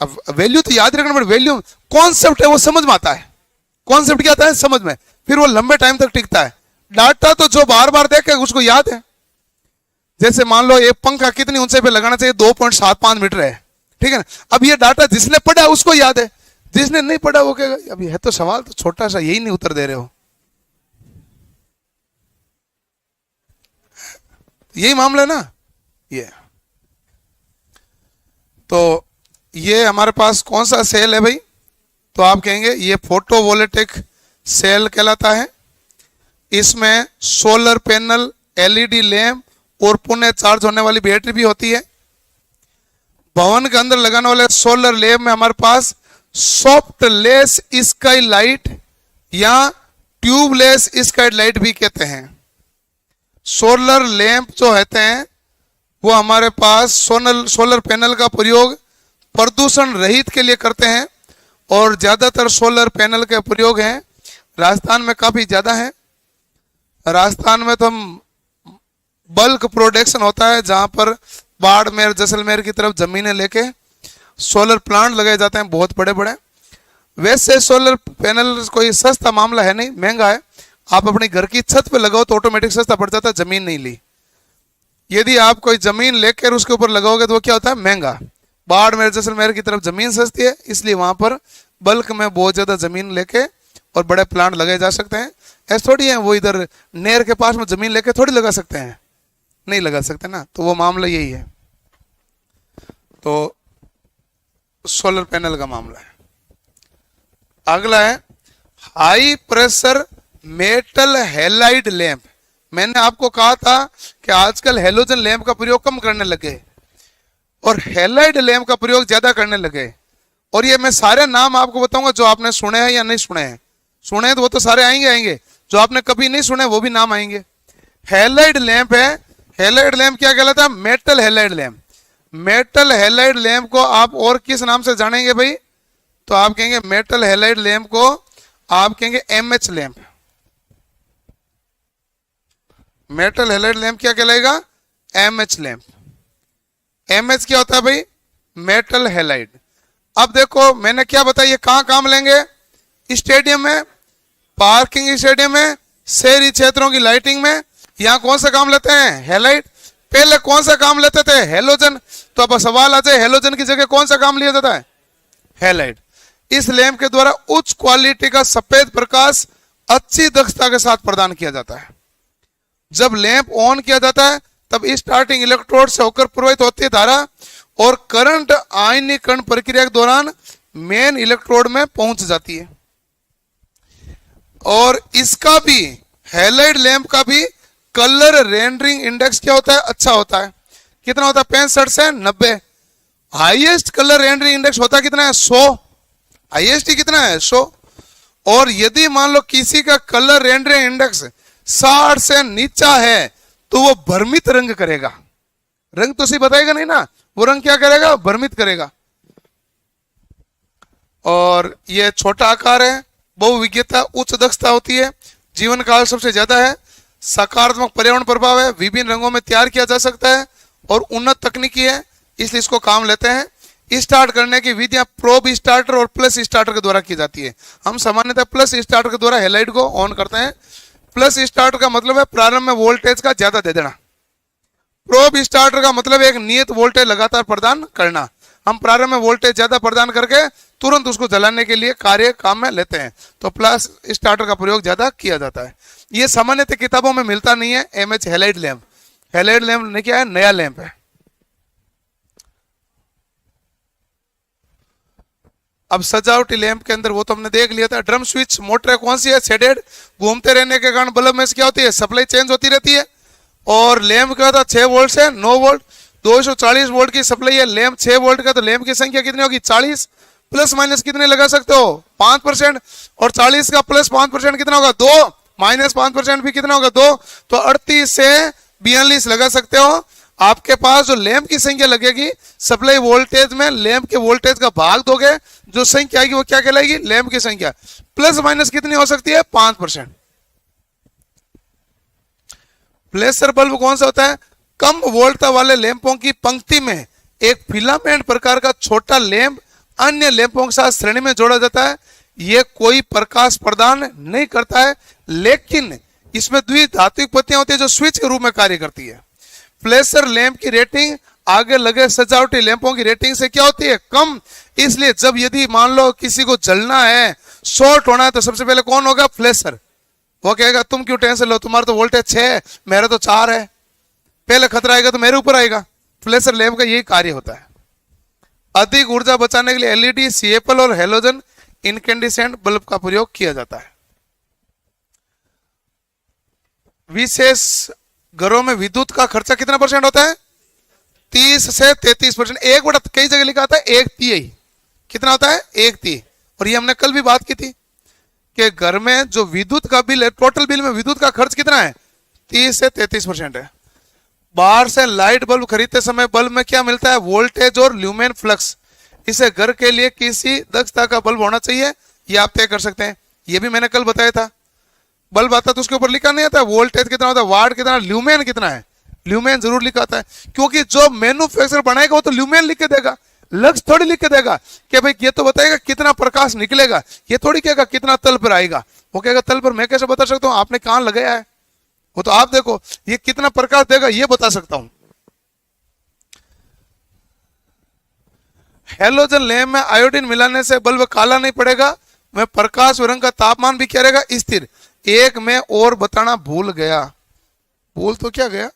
अब वैल्यू तो याद ही रखना पड़ेगा। वैल्यू कॉन्सेप्ट है, वो समझ में आता है। कॉन्सेप्ट क्या आता है, समझ में, फिर वो लंबे टाइम तक टिकता है। डाटा तो जो बार बार देखे उसको याद है। जैसे मान लो एक पंखा कितनी ऊंचाई पे लगाना चाहिए, 2.75 मीटर है, ठीक है ना। अब ये डाटा जिसने पढ़ा उसको याद है, जिसने नहीं पढ़ा वो कहेगा अब यह तो सवाल तो छोटा सा, यही नहीं उत्तर दे रहे हो। यही मामला है ना ये। तो ये हमारे पास कौन सा सेल है भाई, तो आप कहेंगे ये फोटोवोल्टेइक सेल कहलाता है। इसमें सोलर पैनल, एलईडी लैंप और पुनः चार्ज होने वाली बैटरी भी होती है। भवन के अंदर लगाने वाले सोलर लैंप में हमारे पास सॉफ्ट लेस स्काई लाइट या ट्यूबलेस स्काई लाइट भी कहते हैं। सोलर लैंप जो होते हैं वो हमारे पास सोलर पैनल का प्रयोग प्रदूषण रहित के लिए करते हैं, और ज्यादातर सोलर पैनल के प्रयोग हैं राजस्थान में काफी ज्यादा है। राजस्थान में तो हम बल्क प्रोडक्शन होता है, जहां पर बाड़मेर, जैसलमेर की तरफ जमीनें लेके सोलर प्लांट लगाए जाते हैं, बहुत बड़े बड़े। वैसे सोलर पैनल कोई सस्ता मामला है नहीं, महंगा है। आप अपनी घर की छत पे लगाओ तो ऑटोमेटिक सस्ता पड़ जाता है, जमीन नहीं ली। यदि आप कोई जमीन लेकर उसके ऊपर लगाओगे तो वो क्या होता है, महंगा। बाड़मेर, जैसलमेर की तरफ जमीन सस्ती है, इसलिए वहां पर बल्क में बहुत ज्यादा जमीन लेके और बड़े प्लांट लगाए जा सकते हैं। ऐसा थोड़ी है वो इधर नहर के पास में जमीन लेके थोड़ी लगा सकते हैं, नहीं लगा सकते ना। तो वो मामला यही है। तो सोलर पैनल का मामला है। अगला है high pressure metal halide lamp. मैंने आपको कहा था कि आजकल हेलोजन लैंप का प्रयोग कम करने लगे और हैलाइड लैंप का प्रयोग ज्यादा करने लगे। और ये मैं सारे नाम आपको बताऊंगा जो आपने सुने हैं या नहीं सुने हैं। सुने हैं तो वो तो सारे आएंगे, जो आपने कभी नहीं सुने वो भी नाम आएंगे। हैलाइड लैंप है। हैलाइड लैंप क्या कहलाता है, metal halide lamp. Metal halide lamp को आप और किस नाम से जानेंगे भाई, तो आप कहेंगे मेटल हैलाइड लैंप को आप कहेंगे MH lamp. Metal halide lamp क्या कहलाएगा, एमएच लैंप। MH क्या होता है भाई? Metal halide. अब देखो मैंने क्या बताया, ये कहाँ काम लेंगे? स्टेडियम में, पार्किंग स्टेडियम में, शहरी क्षेत्रों की लाइटिंग में। यहाँ कौन सा काम लेते हैं? हैलाइड। पहले कौन सा काम लेते थे? हेलोजन। तो अब सवाल आ जाए, हेलोजन की जगह कौन सा काम लिया जाता है? हैलाइड। इस लैंप के द्वारा उच्च क्वालिटी का सफेद प्रकाश अच्छी दक्षता के साथ प्रदान किया जाता है। जब लैंप ऑन किया जाता है तब स्टार्टिंग इलेक्ट्रोड से होकर प्रवाहित होती है धारा और करंट आयनीकरण प्रक्रिया के दौरान मेन इलेक्ट्रोड में पहुंच जाती है। और इसका भी, हैलाइड लैंप का भी कलर रेंडरिंग इंडेक्स क्या होता है? अच्छा होता है। कितना होता है? 65 से 90। हाईएस्ट कलर रेंडरिंग इंडेक्स होता है कितना है? 100। हाईएस्ट ही कितना है? 100। और यदि मान लो किसी का कलर रेंडरिंग इंडेक्स 60 से नीचा है तो वो भ्रमित रंग करेगा। रंग तो सही बताएगा नहीं ना, वो रंग क्या करेगा? भ्रमित करेगा। और ये छोटा आकार है, बहुविज्ञता, उच्च दक्षता होती है, जीवन काल सबसे ज्यादा है, सकारात्मक पर्यावरण प्रभाव है, विभिन्न रंगों में तैयार किया जा सकता है और उन्नत तकनीकी है, इसलिए इसको काम लेते हैं। स्टार्ट करने की विधियां प्रोब स्टार्टर और प्लस स्टार्टर के द्वारा की जाती है। हम सामान्यतः प्लस स्टार्टर के द्वारा हेलाइट को ऑन करते हैं। प्लस स्टार्टर का मतलब है प्रारंभ में वोल्टेज का ज्यादा दे देना। प्रोब स्टार्टर का मतलब एक नियत वोल्टेज लगातार प्रदान करना। हम प्रारंभ में वोल्टेज ज्यादा प्रदान करके तुरंत उसको जलाने के लिए कार्य काम में लेते हैं, तो प्लस स्टार्टर का प्रयोग ज्यादा किया जाता है। ये सामान्यतः किताबों में मिलता नहीं है। MH halide lamp, halide lamp ने क्या है? नया लैंप है। अब सजावटी लैंप के अंदर वो तो हमने देख लिया था। ड्रम स्विच मोटर कौन सी है? शेडेड। घूमते रहने के कारण बल्ब में से क्या होती है? सप्लाई चेंज होती रहती है। और लैंप क्या था? 6 वोल्ट से 9 वोल्ट, 240 वोल्ट की सप्लाई है। लैंप 6 वोल्ट का, तो लैंप की संख्या कितनी होगी? 40। प्लस माइनस कितने लगा सकते हो? 5%। और 40 का प्लस 5% कितना होगा? 2। माइनस 5% भी कितना होगा? 2। तो 38 से 42 लगा सकते हो। आपके पास जो लैंप की संख्या लगेगी सप्लाई वोल्टेज में लैंप के वोल्टेज का भाग दोगे, जो संख्या आएगी वो क्या कहलाएगी? लैंप की संख्या। प्लस माइनस कितनी हो सकती है? 5%। प्लेसर बल्ब कौन सा होता है? कम वोल्टता वाले लैंपों की पंक्ति में एक फिलामेंट प्रकार का छोटा लैंप अन्य लैंपों के साथ श्रेणी में जोड़ा जाता है। यह कोई प्रकाश प्रदान नहीं करता है, लेकिन इसमें द्विधात्विक पत्तियां होती है जो स्विच के रूप में कार्य करती है। प्लेसर लैंप की रेटिंग आगे लगे सजावटी लैंपों की रेटिंग से क्या होती है? कम। इसलिए जब यदि मान लो किसी को जलना है, शॉर्ट होना है, तो सबसे पहले कौन होगा? प्लेसर। वो कहेगा तुम क्यों टेंशन लो, तुम्हारा तो वोल्टेज 6 है, मेरा तो 4 है, पहले खतरा आएगा तो मेरे ऊपर आएगा। प्लेसर लैंप का यही कार्य होता है। अधिक ऊर्जा बचाने के लिए एलईडी, सीएपएल और हेलोजन इनकेंडिसेंट बल्ब का प्रयोग किया जाता है। विशेष घरों में विद्युत का खर्चा कितना % होता है? 30 से 33%। एक बटा कई जगह लिखा आता है 1/3। कितना होता है? 1/3। और ये हमने कल भी बात की थी कि घर में जो विद्युत का बिल है, टोटल बिल में विद्युत का खर्च कितना है? 30 से 33% है। बाहर से लाइट बल्ब खरीदते समय बल्ब में क्या मिलता है? वोल्टेज और ल्यूमेन फ्लक्स। इसे घर के लिए किसी दक्षता का बल्ब होना चाहिए, ये आप तय कर सकते हैं। ये भी मैंने कल बताया था। बल्ब आता तो उसके ऊपर लिखा नहीं आता वोल्टेज कितना होता है, वाट कितना, ल्यूमेन कितना है। ल्यूमेन जरूर लिखा आता है, क्योंकि जो मैन्युफैक्चरर बनाएगा वो तो ल्यूमेन लिख के देगा, लक्स थोड़ी लिख के देगा कि भाई ये तो बताएगा कितना प्रकाश निकलेगा, ये थोड़ी कहेगा कितना तल पर आएगा। वो कहेगा तल पर मैं कैसे बता सकता हूं, आपने कहां लगाया है, वो तो आप देखो ये कितना प्रकाश देगा ये बता सकता हूं। हेलोजन लैंप में आयोडीन मिलाने से बल्ब काला नहीं पड़ेगा, में प्रकाश और रंग का तापमान भी क्या रहेगा? स्थिर। एक में और बताना भूल गया, भूल तो क्या गया,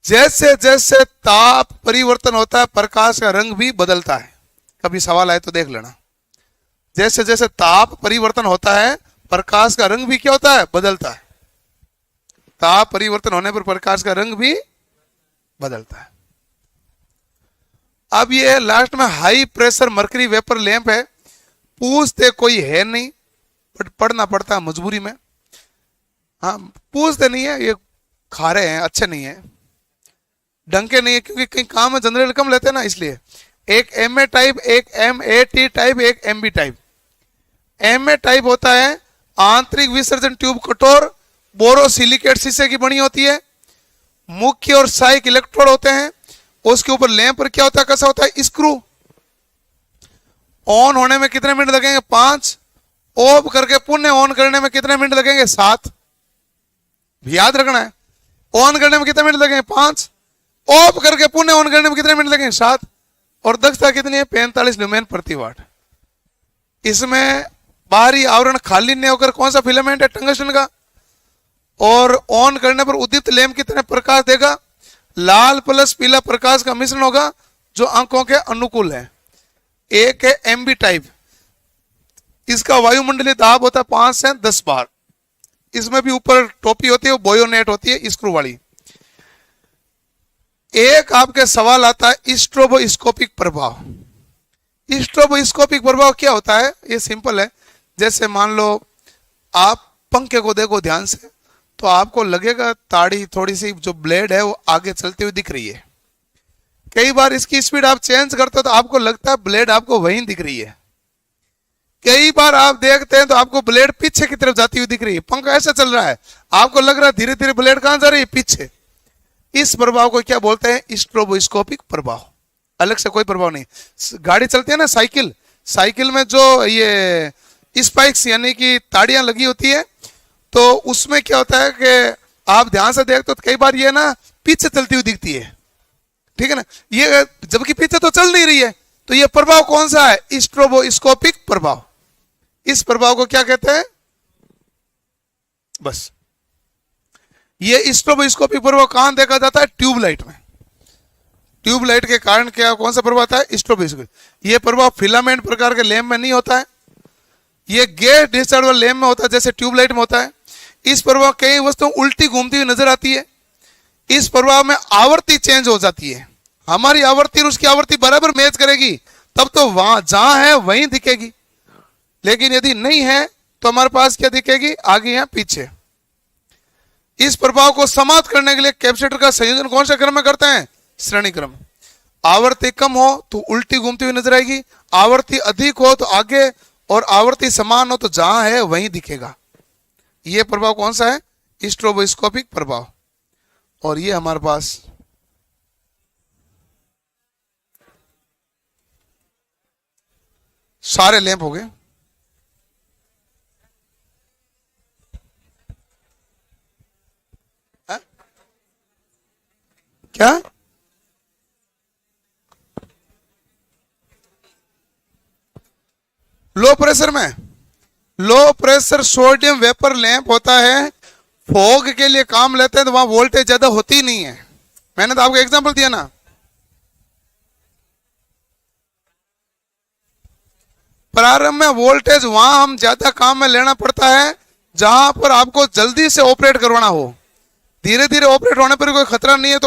जैसे जैसे ताप परिवर्तन होता है प्रकाश का रंग भी बदलता है। कभी सवाल आए तो देख लेना। जैसे जैसे ताप परिवर्तन होता है प्रकाश का रंग भी क्या होता है? बदलता है। ताप परिवर्तन होने पर प्रकाश का रंग भी बदलता है। अब ये लास्ट में high pressure mercury vapour lamp है। पूछते कोई है नहीं, बट पढ़ना पड़ता है मजबूरी में। हाँ, पूछते नहीं है, ये खारे हैं, अच्छे नहीं है, डंके नहीं है, क्योंकि कहीं काम में जनरल कम लेते हैं ना, इसलिए। एक MA टाइप, एक MAT टाइप, एक MB टाइप। MA टाइप होता है आंतरिक विसर्जन ट्यूब कठोर बोरोसिलिकेट शीशे की बनी होती है। मुख्य और सहायक इलेक्ट्रोड होते हैं। उसके ऊपर लैंप पर क्या होता है, कैसा होता है, स्क्रू। ऑन होने में कितने मिनट लगेंगे, 5। ऑफ करके पुनः ऑन करने में कितने मिनट लगेंगे, 7। याद रखना है, ऑन करने में कितने मिनट लगेंगे, 5। ऑफ करके पुनः ऑन करने में कितने मिनट लगेंगे, 7। और दक्षता कितनी है, 45 ल्यूमेन प्रति वाट। इसमें बाहरी आवरण खाली नहीं होकर कौन सा फिलामेंट है, टंगस्टन का। और ऑन करने पर उदित लैंप कितने प्रकाश देगा, लाल प्लस पीला प्रकाश का मिश्रण होगा जो आंखों के अनुकूल है। एक है एमबी टाइप, इसका वायुमंडलीय दाब होता है 5 से 10 बार। इसमें भी ऊपर टोपी होती है, वो बोयोनेट होती है स्क्रू वाली। एक आपके सवाल आता है स्ट्रोबोस्कोपिक प्रभाव। स्ट्रोबोस्कोपिक प्रभाव क्या होता है, ये सिंपल है। जैसे मान लो आप पंखे को देखो ध्यान से, तो आपको लगेगा ताड़ी थोड़ी सी जो ब्लेड है वो आगे चलती हुई दिख रही है। कई बार इसकी स्पीड आप चेंज करते हो तो आपको लगता है ब्लेड आपको वहीं दिख रही है। कई बार आप देखते हैं तो आपको ब्लेड पीछे की तरफ जाती हुई दिख रही है। पंखा ऐसा चल रहा है, आपको लग रहा है धीरे धीरे ब्लेड कहां जा रही है, पीछे। इस प्रभाव को क्या बोलते हैं, स्ट्रोबोस्कोपिक प्रभाव। अलग से कोई प्रभाव नहीं। गाड़ी चलती है ना, साइकिल, साइकिल में जो ये स्पाइक्स यानी कि ताड़ियां लगी होती है, तो उसमें क्या होता है कि आप ध्यान से देखते हो तो कई बार ये ना पीछे चलती हुई दिखती है, ठीक है ना, ये जबकि पीछे तो चल नहीं रही है। तो ये प्रभाव कौन सा है, स्ट्रोबोस्कोपिक प्रभाव। इस प्रभाव को क्या कहते हैं, बस ये स्ट्रोबोस्कोपिक प्रभाव कहां देखा जाता है, ट्यूबलाइट में। ट्यूबलाइट के कारण क्या कौन सा प्रभाव आता है, स्ट्रोबोस्कोपिक। ये प्रभाव फिलामेंट प्रकार के लैंप में नहीं होता है, ये गैस डिस्चार्ज वाले लैंप में होता है, जैसे ट्यूबलाइट में होता है। इस प्रभाव कई वस्तुएं उल्टी घूमती हुई नजर आती है। इस प्रभाव में आवर्ती चेंज हो जाती है, हमारी आवर्ती और उसकी आवर्ती बराबर मैच करेगी, तब तो वहां जहां है वहीं दिखेगी। लेकिन यदि नहीं है तो हमारे पास क्या दिखेगी, आगे या पीछे। इस प्रभाव को समाप्त करने के लिए कैपेसिटर का संयोजन कौन से क्रम में करते हैं, श्रेणी क्रम। आवर्ती कम हो तो उल्टी घूमती हुई नजर आएगी, आवर्ती अधिक हो तो आगे, और आवर्ती समान हो तो जहां है वहीं दिखेगा। यह प्रभाव कौन सा है, स्ट्रोबोस्कोपिक प्रभाव। और ये हमारे पास सारे लैंप हो गए। क्या, लो प्रेशर में, low pressure sodium vapour lamp होता है, फॉग के लिए काम लेते हैं तो वहां वोल्टेज ज्यादा होती नहीं है। मैंने तो आपको एग्जांपल दिया ना, प्रारंभ में वोल्टेज वहां हम ज्यादा काम में लेना पड़ता है जहां पर आपको जल्दी से ऑपरेट करवाना हो। धीरे धीरे ऑपरेट होने पर कोई खतरा नहीं है तो